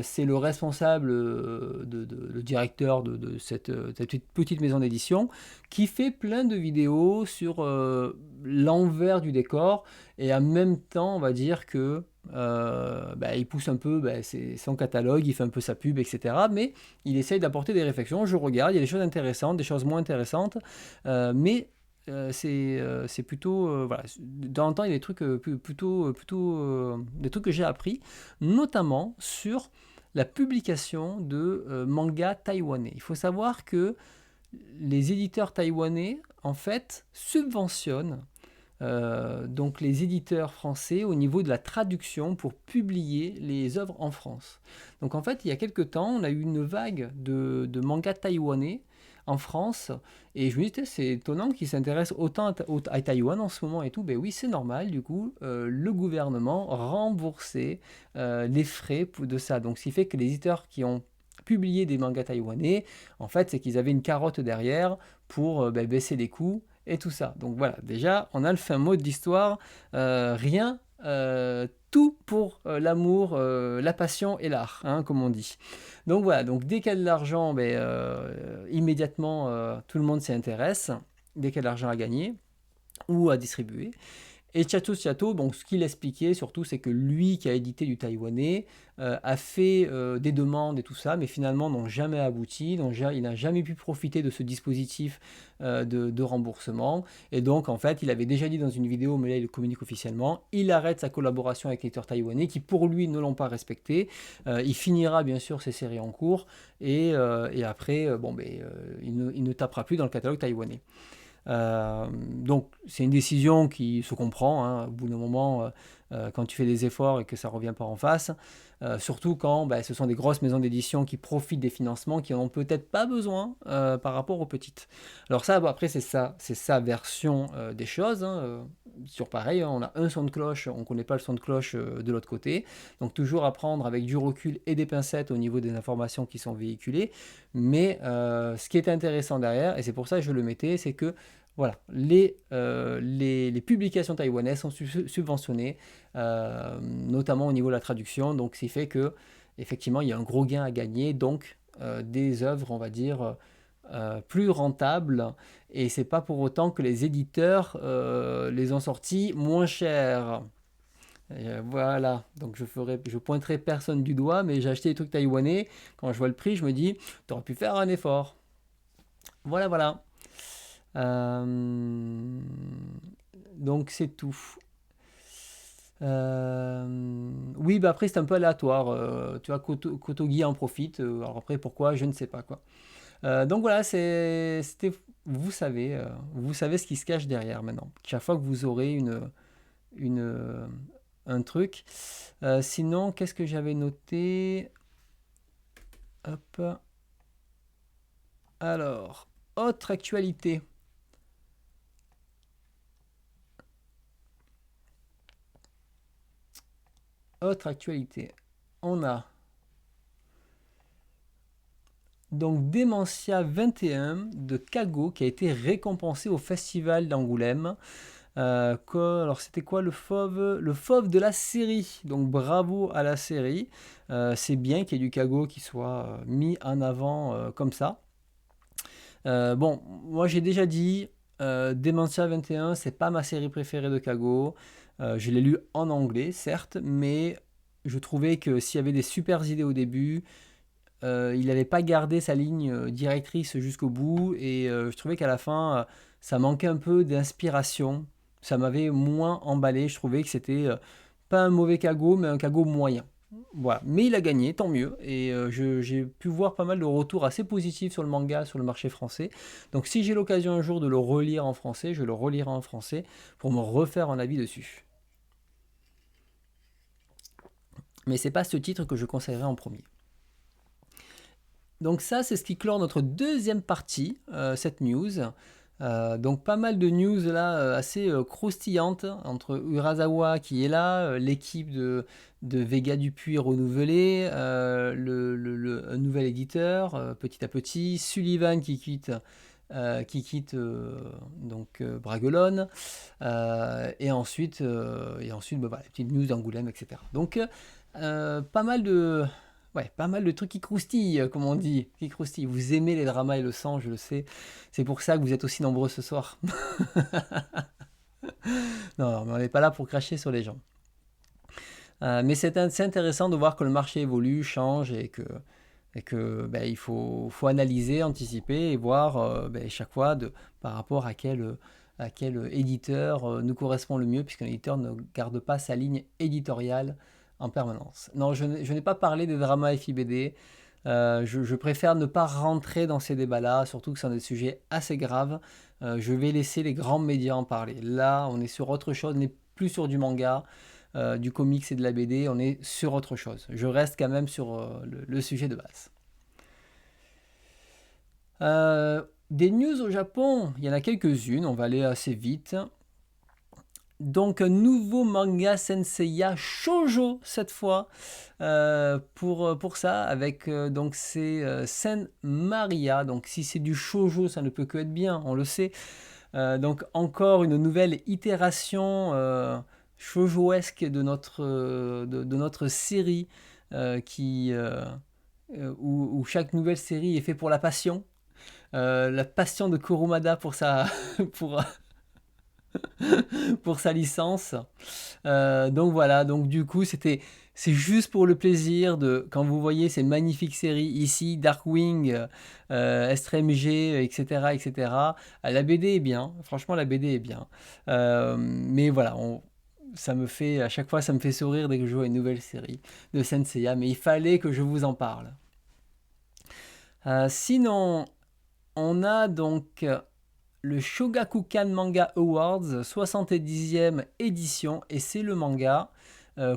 C'est le responsable, le directeur de cette petite maison d'édition qui fait plein de vidéos sur l'envers du décor et en même temps, on va dire que il pousse un peu son catalogue, il fait un peu sa pub, etc. Mais il essaye d'apporter des réflexions. Je regarde, il y a des choses intéressantes, des choses moins intéressantes, mais c'est plutôt voilà, de temps en temps il y a des trucs plutôt des trucs que j'ai appris, notamment sur la publication de mangas taïwanais. Il faut savoir que les éditeurs taïwanais en fait subventionnent donc les éditeurs français au niveau de la traduction pour publier les œuvres en France. Donc en fait, il y a quelques temps, on a eu une vague de mangas taïwanais en France, et je me disais, c'est étonnant qu'ils s'intéressent autant à Taïwan en ce moment et tout. Ben oui, c'est normal, du coup, le gouvernement remboursait les frais de ça. Donc ce qui fait que les éditeurs qui ont publié des mangas taïwanais, en fait, c'est qu'ils avaient une carotte derrière pour baisser les coûts et tout ça. Donc voilà, déjà, on a le fin mot de l'histoire. Rien, tout pour l'amour, la passion et l'art, hein, comme on dit. Donc voilà, donc dès qu'il y a de l'argent, immédiatement, tout le monde s'y intéresse. Dès qu'il y a de l'argent à gagner ou à distribuer. Et Chato Chato, donc ce qu'il expliquait surtout, c'est que lui qui a édité du taïwanais a fait des demandes et tout ça, mais finalement n'ont jamais abouti, donc il n'a jamais pu profiter de ce dispositif de remboursement. Et donc en fait, il avait déjà dit dans une vidéo, mais là il le communique officiellement, il arrête sa collaboration avec l'éditeur taïwanais qui pour lui ne l'ont pas respecté. Il finira bien sûr ses séries en cours et après, il ne tapera plus dans le catalogue taïwanais. Donc c'est une décision qui se comprend, hein, au bout d'un moment, quand tu fais des efforts et que ça ne revient pas en face, surtout quand ce sont des grosses maisons d'édition qui profitent des financements qui n'en ont peut-être pas besoin par rapport aux petites. Alors ça, après c'est sa version des choses, hein, sur pareil, hein, on a un son de cloche, on ne connaît pas le son de cloche de l'autre côté, donc toujours à prendre avec du recul et des pincettes au niveau des informations qui sont véhiculées, mais ce qui est intéressant derrière, et c'est pour ça que je le mettais, c'est que voilà, les publications taïwanaises sont subventionnées, notamment au niveau de la traduction, donc ce qui fait que effectivement il y a un gros gain à gagner, donc des œuvres, on va dire, plus rentables, et c'est pas pour autant que les éditeurs les ont sortis moins chers. Voilà, donc je pointerai personne du doigt, mais j'ai acheté des trucs taïwanais. Quand je vois le prix, je me dis, t'aurais pu faire un effort. Voilà, voilà. Euh, donc c'est tout. Oui, après c'est un peu aléatoire. Tu vois, Kotogi en profite. Alors après, pourquoi, je ne sais pas quoi. Donc voilà, c'était, vous savez ce qui se cache derrière maintenant. Chaque fois que vous aurez une, un truc. Sinon, qu'est-ce que j'avais noté? Hop. Alors, autre actualité. Autre actualité. on a donc Dementia 21 de Kago qui a été récompensé au festival d'Angoulême. Alors c'était quoi le fauve? Le fauve de la série. Donc bravo à la série. C'est bien qu'il y ait du Kago qui soit mis en avant comme ça. Bon, moi j'ai déjà dit, Dementia 21, c'est pas ma série préférée de Kago. Je l'ai lu en anglais, certes, mais je trouvais que s'il y avait des super idées au début, il n'avait pas gardé sa ligne directrice jusqu'au bout et je trouvais qu'à la fin, ça manquait un peu d'inspiration. Ça m'avait moins emballé. Je trouvais que c'était pas un mauvais Kago, mais un Kago moyen. Voilà. Mais il a gagné, tant mieux. Et j'ai pu voir pas mal de retours assez positifs sur le manga, sur le marché français. Donc si j'ai l'occasion un jour de le relire en français, je le relirai en français pour me refaire un avis dessus. Mais c'est pas ce titre que je conseillerais en premier. Donc ça, c'est ce qui clore notre deuxième partie, cette news. Donc pas mal de news là assez croustillantes entre Urasawa qui est là, l'équipe de Vega Dupuis renouvelée, un nouvel éditeur petit à petit, Sullivan qui quitte donc Bragelonne, et ensuite bah, voilà, les petites news d'Angoulême, etc. Donc pas mal de trucs qui croustillent, comme on dit, qui croustillent. Vous aimez les dramas et le sang, je le sais. C'est pour ça que vous êtes aussi nombreux ce soir. Non, mais on n'est pas là pour cracher sur les gens. Mais c'est intéressant de voir que le marché évolue, change et que ben, il faut analyser, anticiper et voir ben, chaque fois par rapport à quel éditeur nous correspond le mieux, puisqu'un éditeur ne garde pas sa ligne éditoriale en permanence. Non, je n'ai pas parlé des dramas FIBD. Je préfère ne pas rentrer dans ces débats-là, surtout que ce sont des sujets assez graves. Je vais laisser les grands médias en parler. Là, on est sur autre chose, on n'est plus sur du manga, du comics et de la BD, on est sur autre chose. Je reste quand même sur le sujet de base. Des news au Japon, il y en a quelques-unes, on va aller assez vite. Donc un nouveau manga Senseiya Shoujo cette fois, pour ça, avec donc c'est Sen Maria. Donc si c'est du shoujo, ça ne peut que être bien, on le sait. Donc encore une nouvelle itération shoujoesque de notre série, où chaque nouvelle série est faite pour la passion. La passion de Kurumada pour pour, pour sa licence. Donc voilà, donc du coup c'est juste pour le plaisir quand vous voyez ces magnifiques séries ici, Darkwing, STRMG, etc., etc. La BD est bien, franchement la BD est bien. Mais voilà, à chaque fois ça me fait sourire dès que je vois une nouvelle série de Senseiya, mais il fallait que je vous en parle. Sinon, on a donc le Shogakukan Manga Awards, 70e édition, et c'est le manga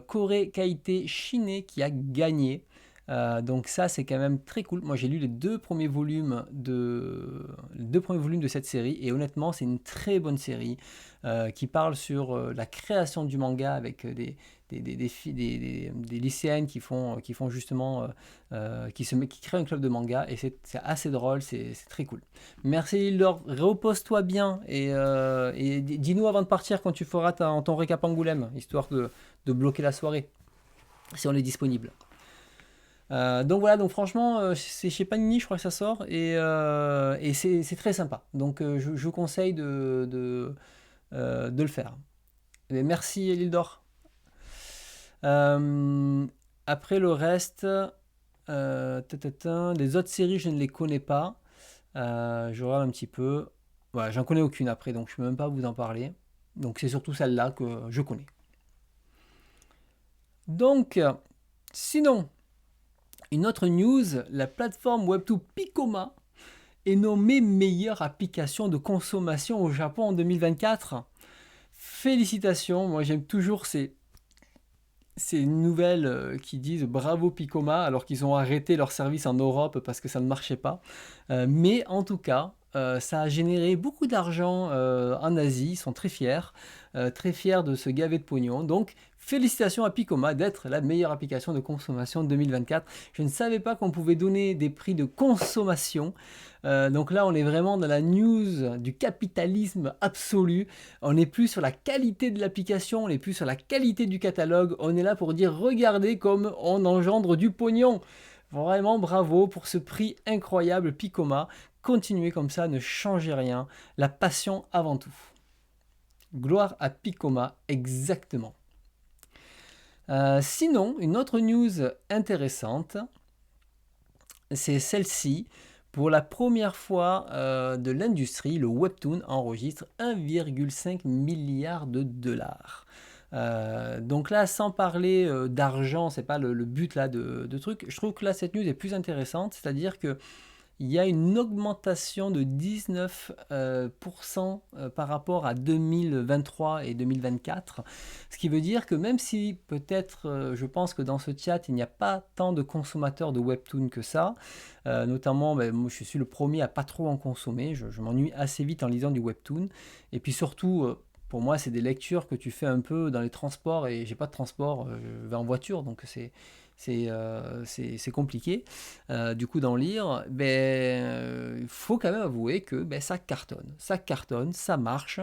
Kore Kaite Shine qui a gagné. Donc ça, c'est quand même très cool. Moi, j'ai lu les deux premiers volumes de cette série, et honnêtement, c'est une très bonne série qui parle sur la création du manga avec des lycéennes qui font justement qui créent un club de manga, et c'est assez drôle, c'est très cool. Merci Lildor, repose-toi bien et dis-nous avant de partir quand tu feras ton récap Angoulême, histoire de bloquer la soirée si on est disponible. Donc voilà, donc franchement c'est chez Panini, je crois que ça sort, et c'est très sympa, donc je vous conseille de le faire. Et merci Lildor. Après le reste, les autres séries, je ne les connais pas. Je regarde un petit peu. Voilà, j'en connais aucune après, donc je ne peux même pas vous en parler. Donc c'est surtout celle-là que je connais. Donc, sinon, une autre news, la plateforme Webtoon Picoma est nommée meilleure application de consommation au Japon en 2024. Félicitations, moi j'aime toujours ces nouvelles qui disent bravo Picoma, alors qu'ils ont arrêté leur service en Europe parce que ça ne marchait pas. Mais en tout cas, ça a généré beaucoup d'argent en Asie, ils sont très fiers de se gaver de pognon. Donc, félicitations à Picoma d'être la meilleure application de consommation de 2024. Je ne savais pas qu'on pouvait donner des prix de consommation. Donc là, on est vraiment dans la news du capitalisme absolu. On n'est plus sur la qualité de l'application, on n'est plus sur la qualité du catalogue. On est là pour dire, regardez comme on engendre du pognon. Vraiment bravo pour ce prix incroyable Picoma. Continuez comme ça, ne changez rien. La passion avant tout. Gloire à Picoma, exactement. Sinon, une autre news intéressante, c'est celle-ci. Pour la première fois de l'industrie, le Webtoon enregistre 1,5 milliard de dollars. Donc là, sans parler d'argent, c'est pas le but là de truc. Je trouve que là, cette news est plus intéressante, c'est-à-dire que il y a une augmentation de 19% par rapport à 2023 et 2024. Ce qui veut dire que même si peut-être, je pense que dans ce chat, il n'y a pas tant de consommateurs de Webtoon que ça, notamment, moi, je suis le premier à pas trop en consommer. Je m'ennuie assez vite en lisant du Webtoon. Et puis surtout, pour moi, c'est des lectures que tu fais un peu dans les transports et j'ai pas de transport, je vais en voiture, donc c'est compliqué du coup d'en lire. Il faut quand même avouer que ça cartonne, ça marche.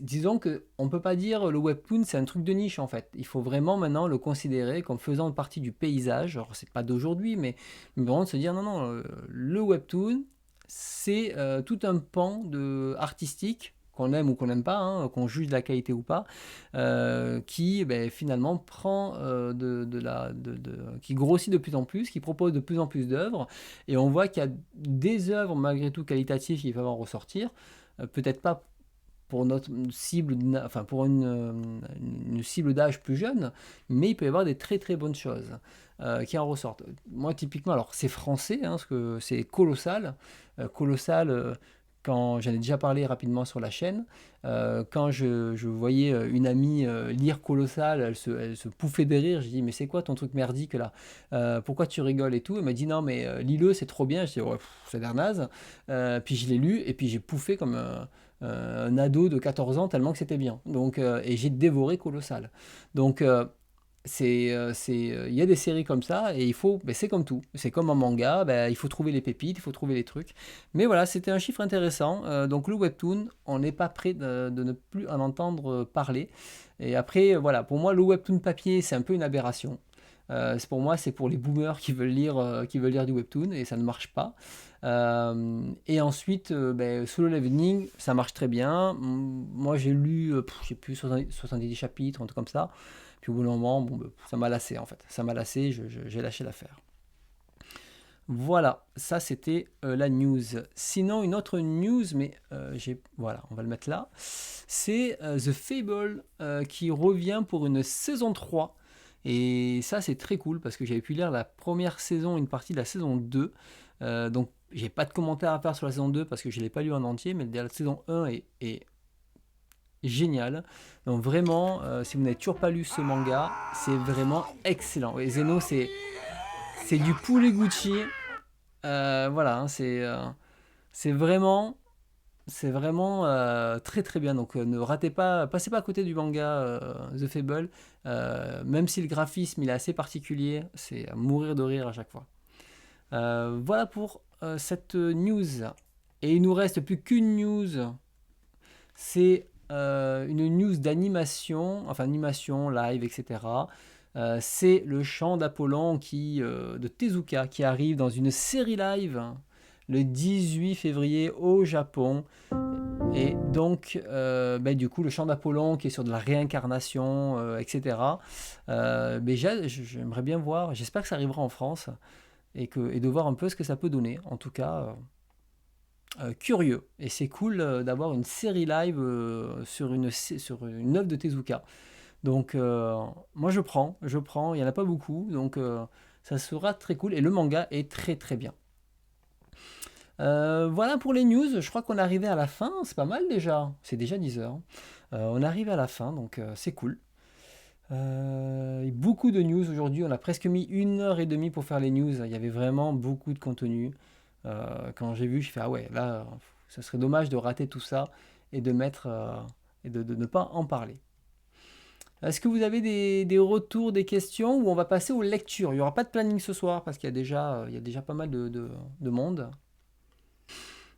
Disons que on peut pas dire le webtoon c'est un truc de niche en fait. Il faut vraiment maintenant le considérer comme faisant partie du paysage. Alors c'est pas d'aujourd'hui, mais vraiment de se dire non, le webtoon c'est tout un pan artistique qu'on aime ou qu'on n'aime pas, hein, qu'on juge de la qualité ou pas, qui finalement prend qui grossit de plus en plus, qui propose de plus en plus d'œuvres, et on voit qu'il y a des œuvres malgré tout qualitatives qui peuvent en ressortir, peut-être pas pour notre cible, enfin pour une cible d'âge plus jeune, mais il peut y avoir des très très bonnes choses qui en ressortent. Moi typiquement, alors c'est français, hein, parce que c'est Colossal. Colossal, quand j'en ai déjà parlé rapidement sur la chaîne, quand je voyais une amie lire Colossal, elle se pouffait de rire. Je dis mais c'est quoi ton truc merdique là? Pourquoi tu rigoles et tout? Elle m'a dit non mais lis-le, c'est trop bien. Je dis ouais, c'est l'air naze. Puis je l'ai lu et puis j'ai pouffé comme un ado de 14 ans tellement que c'était bien. Donc, et j'ai dévoré Colossal. Donc il y a des séries comme ça et c'est comme tout, c'est comme un manga, il faut trouver les pépites, il faut trouver les trucs. Mais voilà, c'était un chiffre intéressant. Donc le webtoon, on n'est pas prêt de ne plus en entendre parler. Et après, voilà, pour moi, le webtoon papier, c'est un peu une aberration. Pour moi, c'est pour les boomers qui veulent lire du webtoon et ça ne marche pas. Et ensuite, Solo Leveling, ça marche très bien. Moi, j'ai lu, j'ai plus 70 chapitres, un truc comme ça. Puis au bout d'un moment, ça m'a lassé en fait. Ça m'a lassé, j'ai lâché l'affaire. Voilà, ça c'était la news. Sinon, une autre news, mais voilà, on va le mettre là. C'est The Fable qui revient pour une saison 3. Et ça, c'est très cool parce que j'avais pu lire la première saison, une partie de la saison 2. Donc, j'ai pas de commentaires à faire sur la saison 2 parce que je ne l'ai pas lu en entier, mais la saison 1 est génial. Donc vraiment, si vous n'avez toujours pas lu ce manga, c'est vraiment excellent. Et Zeno, c'est du poulet Gucci. Voilà, hein, c'est vraiment, très très bien. Donc ne ratez pas, passez pas à côté du manga The Fable. Même si le graphisme il est assez particulier, c'est à mourir de rire à chaque fois. Voilà pour cette news. Et il nous reste plus qu'une news. C'est une news d'animation, enfin animation, live, etc. C'est le chant d'Apollon de Tezuka qui arrive dans une série live le 18 février au Japon. Et donc, du coup, le chant d'Apollon qui est sur de la réincarnation, etc. J'aimerais bien voir, j'espère que ça arrivera en France et de voir un peu ce que ça peut donner. En tout cas, curieux. Et c'est cool d'avoir une série live sur une œuvre de Tezuka. Donc, moi je prends, il n'y en a pas beaucoup, donc ça sera très cool. Et le manga est très très bien. Voilà pour les news, je crois qu'on est arrivé à la fin, c'est pas mal déjà, c'est déjà 10h. On arrive à la fin, donc c'est cool. Beaucoup de news aujourd'hui, on a presque mis 1h30 pour faire les news, il y avait vraiment beaucoup de contenu. Quand j'ai vu, je fais ah ouais, là, ça serait dommage de rater tout ça et de mettre et de ne pas en parler. Est-ce que vous avez des retours, des questions ou on va passer aux lectures? Il n'y aura pas de planning ce soir parce qu'il y a déjà pas mal de monde.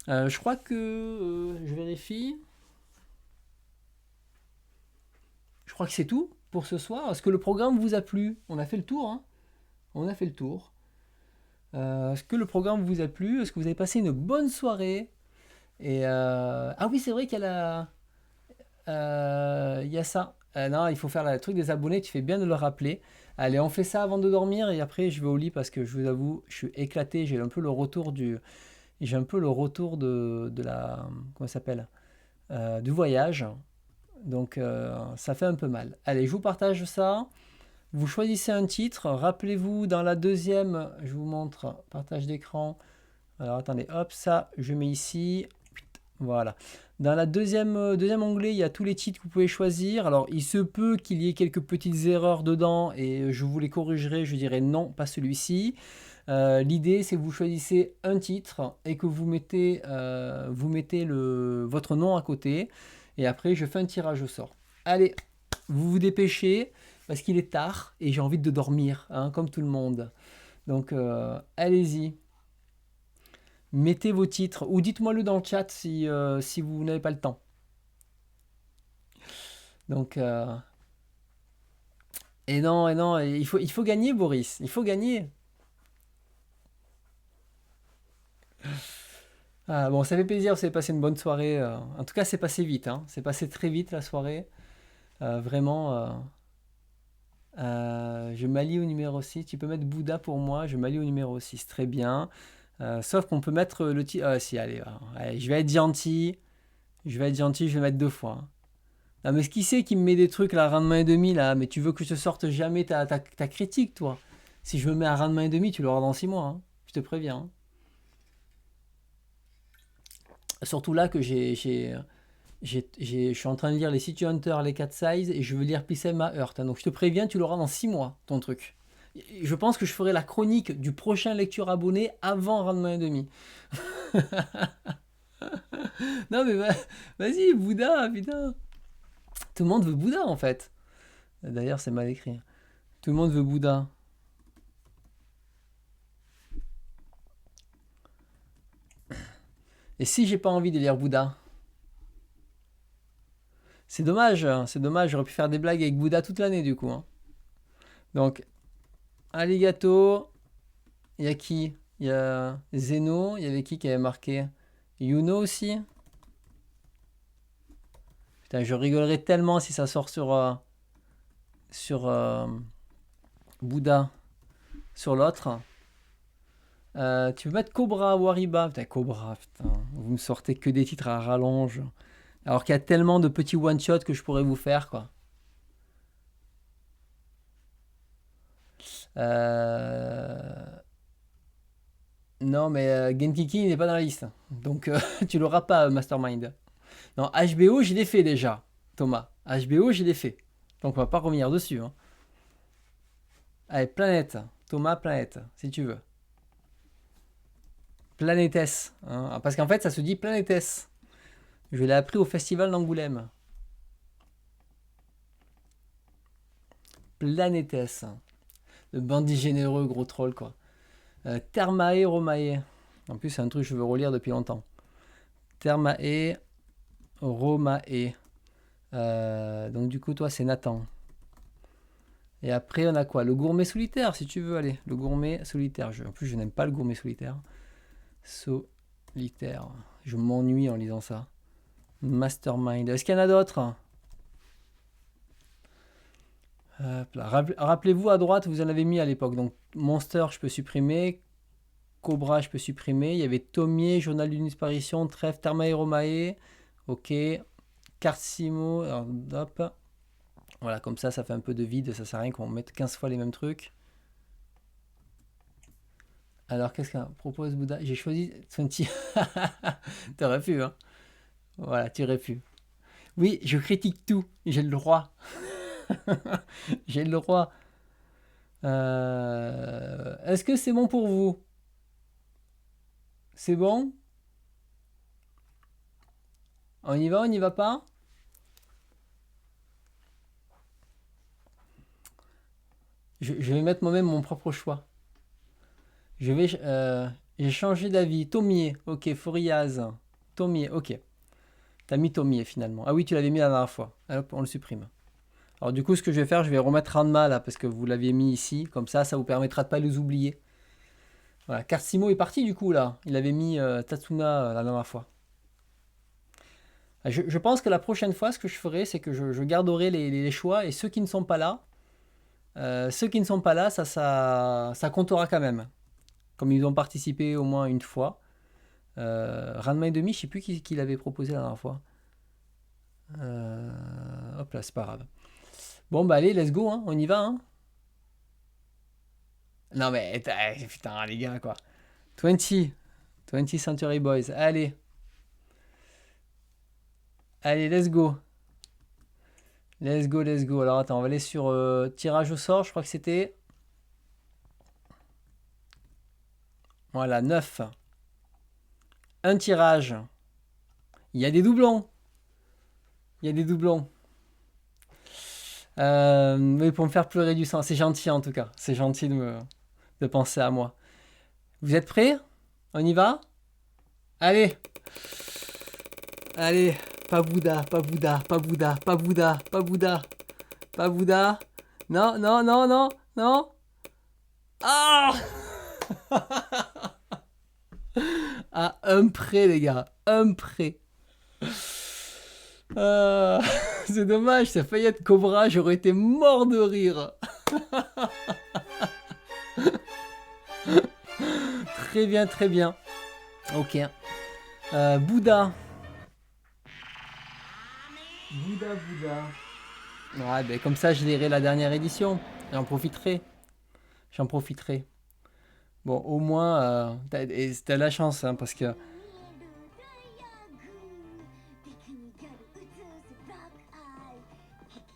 Je crois que je vérifie. Je crois que c'est tout pour ce soir. Est-ce que le programme vous a plu? On a fait le tour, hein. On a fait le tour. Est-ce que le programme vous a plu? Est-ce que vous avez passé une bonne soirée? Ah oui, c'est vrai qu'il y a il y a ça. Non, il faut faire le truc des abonnés. Tu fais bien de le rappeler. Allez, on fait ça avant de dormir et après je vais au lit parce que je vous avoue, je suis éclaté. J'ai un peu le retour de la, comment ça s'appelle, du voyage. Donc ça fait un peu mal. Allez, je vous partage ça. Vous choisissez un titre. Rappelez-vous, dans la deuxième, je vous montre partage d'écran. Alors attendez, hop, ça, je mets ici. Voilà. Dans la deuxième onglet, il y a tous les titres que vous pouvez choisir. Alors, il se peut qu'il y ait quelques petites erreurs dedans et je vous les corrigerai. Je dirai non, pas celui-ci. L'idée, c'est que vous choisissez un titre et que vous mettez votre nom à côté. Et après, je fais un tirage au sort. Allez, vous vous dépêchez parce qu'il est tard et j'ai envie de dormir, hein, comme tout le monde. Donc, allez-y. Mettez vos titres ou dites-moi-le dans le chat si vous n'avez pas le temps. Donc, et non, il faut gagner, Boris. Il faut gagner. Ah, bon, ça fait plaisir, vous avez passé une bonne soirée. En tout cas, c'est passé vite, hein. C'est passé très vite la soirée. Vraiment, je m'allie au numéro 6. Tu peux mettre Bouddha pour moi. Je m'allie au numéro 6. Très bien. Sauf qu'on peut mettre le titre. Ah, si, allez, je vais être gentil. Je vais être gentil, je vais mettre deux fois, hein. Non, mais qui c'est qui me met des trucs là, à rendement et demi là? Mais tu veux que je sorte jamais ta critique, toi? Si je me mets à rendement et demi, tu l'auras dans 6 mois, hein. Je te préviens, hein. Surtout là que je suis en train de lire les City Hunter, les 4 size, et je veux lire Pissem à Heart, hein. Donc je te préviens, tu l'auras dans 6 mois, ton truc. Je pense que je ferai la chronique du prochain lecture abonné avant rendement et demi. Non mais vas-y, Bouddha, putain. Tout le monde veut Bouddha en fait. D'ailleurs, c'est mal écrit. Tout le monde veut Bouddha. Et si j'ai pas envie de lire Bouddha? C'est dommage, hein, c'est dommage, j'aurais pu faire des blagues avec Bouddha toute l'année du coup, hein. Donc, Alligato, il y a qui? Il y a Zeno, il y avait qui avait marqué? Yuno aussi? Putain, je rigolerais tellement si ça sort sur Bouddha, sur l'autre. Tu peux mettre Cobra ou Ariba. Putain, Cobra, putain. Vous me sortez que des titres à rallonge. Alors qu'il y a tellement de petits one-shots que je pourrais vous faire, quoi. Non, mais Genkiki n'est pas dans la liste. Donc, tu l'auras pas, Mastermind. Non, HBO, je l'ai fait déjà, Thomas. HBO, je l'ai fait. Donc, on va pas revenir dessus, hein. Allez, Planète. Thomas, Planète, si tu veux. Planétesse, hein. Parce qu'en fait, ça se dit Planétesse. Je l'ai appris au festival d'Angoulême. Planétesse. Le bandit généreux, gros troll, quoi. Thermae Romae. En plus, c'est un truc que je veux relire depuis longtemps. Thermae Romae. Donc, du coup, toi, c'est Nathan. Et après, on a quoi? Le gourmet solitaire, si tu veux, allez. Le gourmet solitaire. En plus, je n'aime pas le gourmet solitaire. Solitaire. Je m'ennuie en lisant ça. Mastermind. Est-ce qu'il y en a d'autres? Rappelez-vous, à droite, vous en avez mis à l'époque. Donc, Monster, je peux supprimer. Cobra, je peux supprimer. Il y avait Tomier, Journal d'une disparition, Trèfle, Thermae Romae. Ok. Carcimo. Alors, hop. Voilà, comme ça fait un peu de vide. Ça sert à rien qu'on mette 15 fois les mêmes trucs. Alors, qu'est-ce qu'on propose, Bouddha? J'ai choisi son petit. T'aurais pu, hein? Voilà, tu aurais pu. Oui, je critique tout. J'ai le droit. J'ai le droit. Est-ce que c'est bon pour vous? C'est bon? On y va pas? Je vais mettre moi-même mon propre choix. J'ai changé d'avis. Tomier, ok. Foriaz. Tomier, ok. T'as mis Tomier finalement. Ah oui, tu l'avais mis la dernière fois. Hop, on le supprime. Alors du coup, ce que je vais faire, je vais remettre Ranma là, parce que vous l'aviez mis ici. Comme ça vous permettra de pas les oublier. Voilà, Karsimo est parti du coup là. Il avait mis Tatsuna la dernière fois. Je pense que la prochaine fois, ce que je ferai, c'est que je garderai les choix et ceux qui ne sont pas là, ça comptera quand même. Comme ils ont participé au moins une fois. Ranma et demi, je sais plus qui l'avait proposé la dernière fois. Hop là, c'est pas grave. Bon bah allez, let's go, hein, on y va. Hein. Non mais putain les gars quoi. 20 Century Boys, allez. Allez, let's go. Let's go, let's go. Alors attends, on va aller sur tirage au sort, je crois que c'était. Voilà, 9. Un tirage. Il y a des doublons. Il y a des doublons. Mais pour me faire pleurer du sang, c'est gentil en tout cas. C'est gentil de penser à moi. Vous êtes prêts? On y va? Allez. Allez. Pas Bouddha, pas Bouddha, pas Bouddha, pas Bouddha, pas Bouddha. Pas Bouddha. Non, non, non, non, non. Ah! À un près, les gars. Un près. C'est dommage, ça a failli être Cobra, j'aurais été mort de rire. Très bien, très bien. Ok. Bouddha. Bouddha, Bouddha. Ouais, ben comme ça, je lirai la dernière édition. J'en profiterai. J'en profiterai. Bon, au moins, t'as la chance, hein, parce que...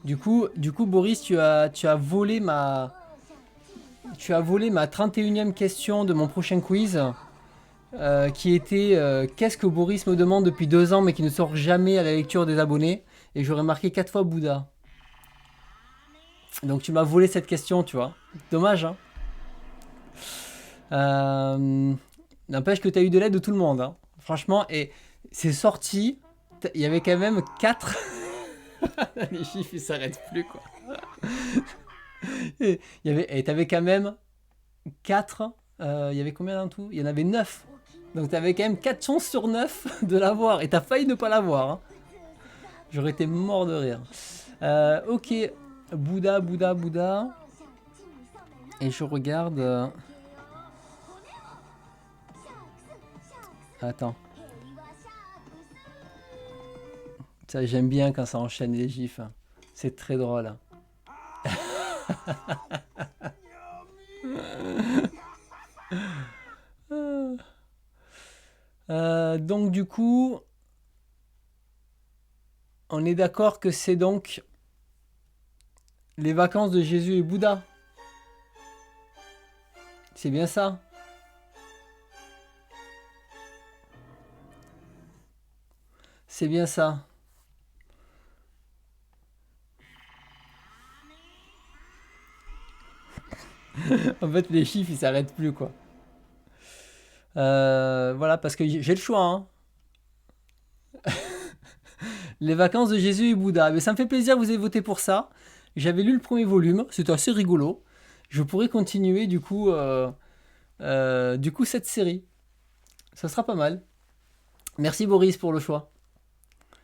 Du coup, Boris, tu as volé ma... Tu as volé ma 31e question de mon prochain quiz, qui était qu'est-ce que Boris me demande depuis 2 ans mais qui ne sort jamais à la lecture des abonnés. Et j'aurais marqué 4 fois Bouddha. Donc tu m'as volé cette question, tu vois. Dommage, hein. N'empêche que tu as eu de l'aide de tout le monde, hein. Franchement, et c'est sorti, il y avait quand même 4... Les chiffres ils s'arrêtent plus quoi. Et t'avais quand même 4. Il y avait combien en tout? Il y en avait 9. Donc t'avais quand même 4 chances sur 9 de l'avoir. Et t'as failli ne pas l'avoir. Hein. J'aurais été mort de rire. Ok. Bouddha, Bouddha, Bouddha. Et je regarde. Attends. Ça, j'aime bien quand ça enchaîne les gifs. C'est très drôle. Donc du coup, on est d'accord que c'est donc les vacances de Jésus et Bouddha. C'est bien ça? C'est bien ça. En fait, les chiffres, ils s'arrêtent plus, quoi. Voilà, parce que j'ai le choix. Hein. Les vacances de Jésus et Bouddha. Mais ça me fait plaisir que vous ayez voté pour ça. J'avais lu le premier volume, c'était assez rigolo. Je pourrais continuer, du coup cette série. Ça sera pas mal. Merci Boris pour le choix.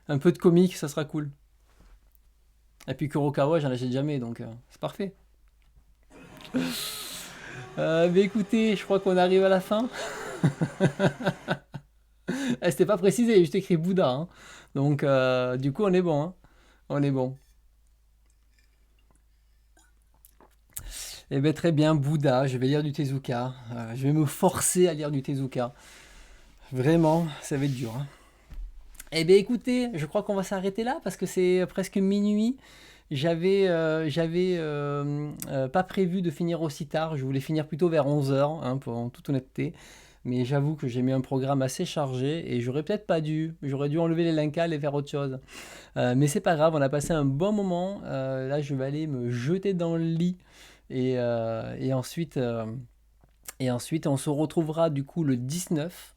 Un peu de comique, ça sera cool. Et puis Kurokawa, j'en achète jamais, donc c'est parfait. Mais écoutez, je crois qu'on arrive à la fin. C'était pas précisé, juste écrit Bouddha. Hein. Donc, du coup, on est bon. Hein. On est bon. Eh bien, très bien, Bouddha. Je vais lire du Tezuka. Je vais me forcer à lire du Tezuka. Vraiment, ça va être dur. Hein. Eh bien, écoutez, je crois qu'on va s'arrêter là parce que c'est presque minuit. J'avais pas prévu de finir aussi tard. Je voulais finir plutôt vers 11h, hein, pour en toute honnêteté. Mais j'avoue que j'ai mis un programme assez chargé et j'aurais peut-être pas dû. J'aurais dû enlever les lincals et faire autre chose. Mais c'est pas grave, on a passé un bon moment. Là, je vais aller me jeter dans le lit et ensuite, on se retrouvera du coup le 19.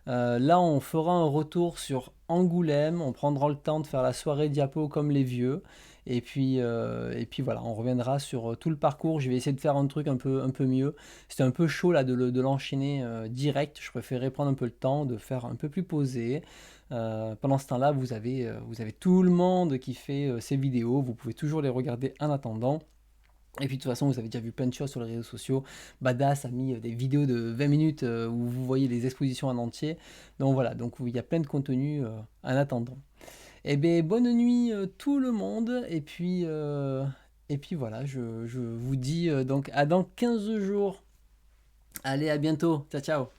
Là, on fera un retour sur Angoulême. On prendra le temps de faire la soirée diapo comme les vieux. Et puis voilà, on reviendra sur tout le parcours. Je vais essayer de faire un truc un peu mieux. C'était un peu chaud là de l'enchaîner direct. Je préférais prendre un peu le temps de faire un peu plus posé. Pendant ce temps-là, vous avez tout le monde qui fait ses vidéos. Vous pouvez toujours les regarder en attendant. Et puis de toute façon, vous avez déjà vu plein de choses sur les réseaux sociaux. Badass a mis des vidéos de 20 minutes où vous voyez les expositions en entier. Donc voilà, donc il y a plein de contenu en attendant. Eh bien, bonne nuit tout le monde. Et puis voilà, je vous dis donc à dans 15 jours. Allez, à bientôt. Ciao, ciao.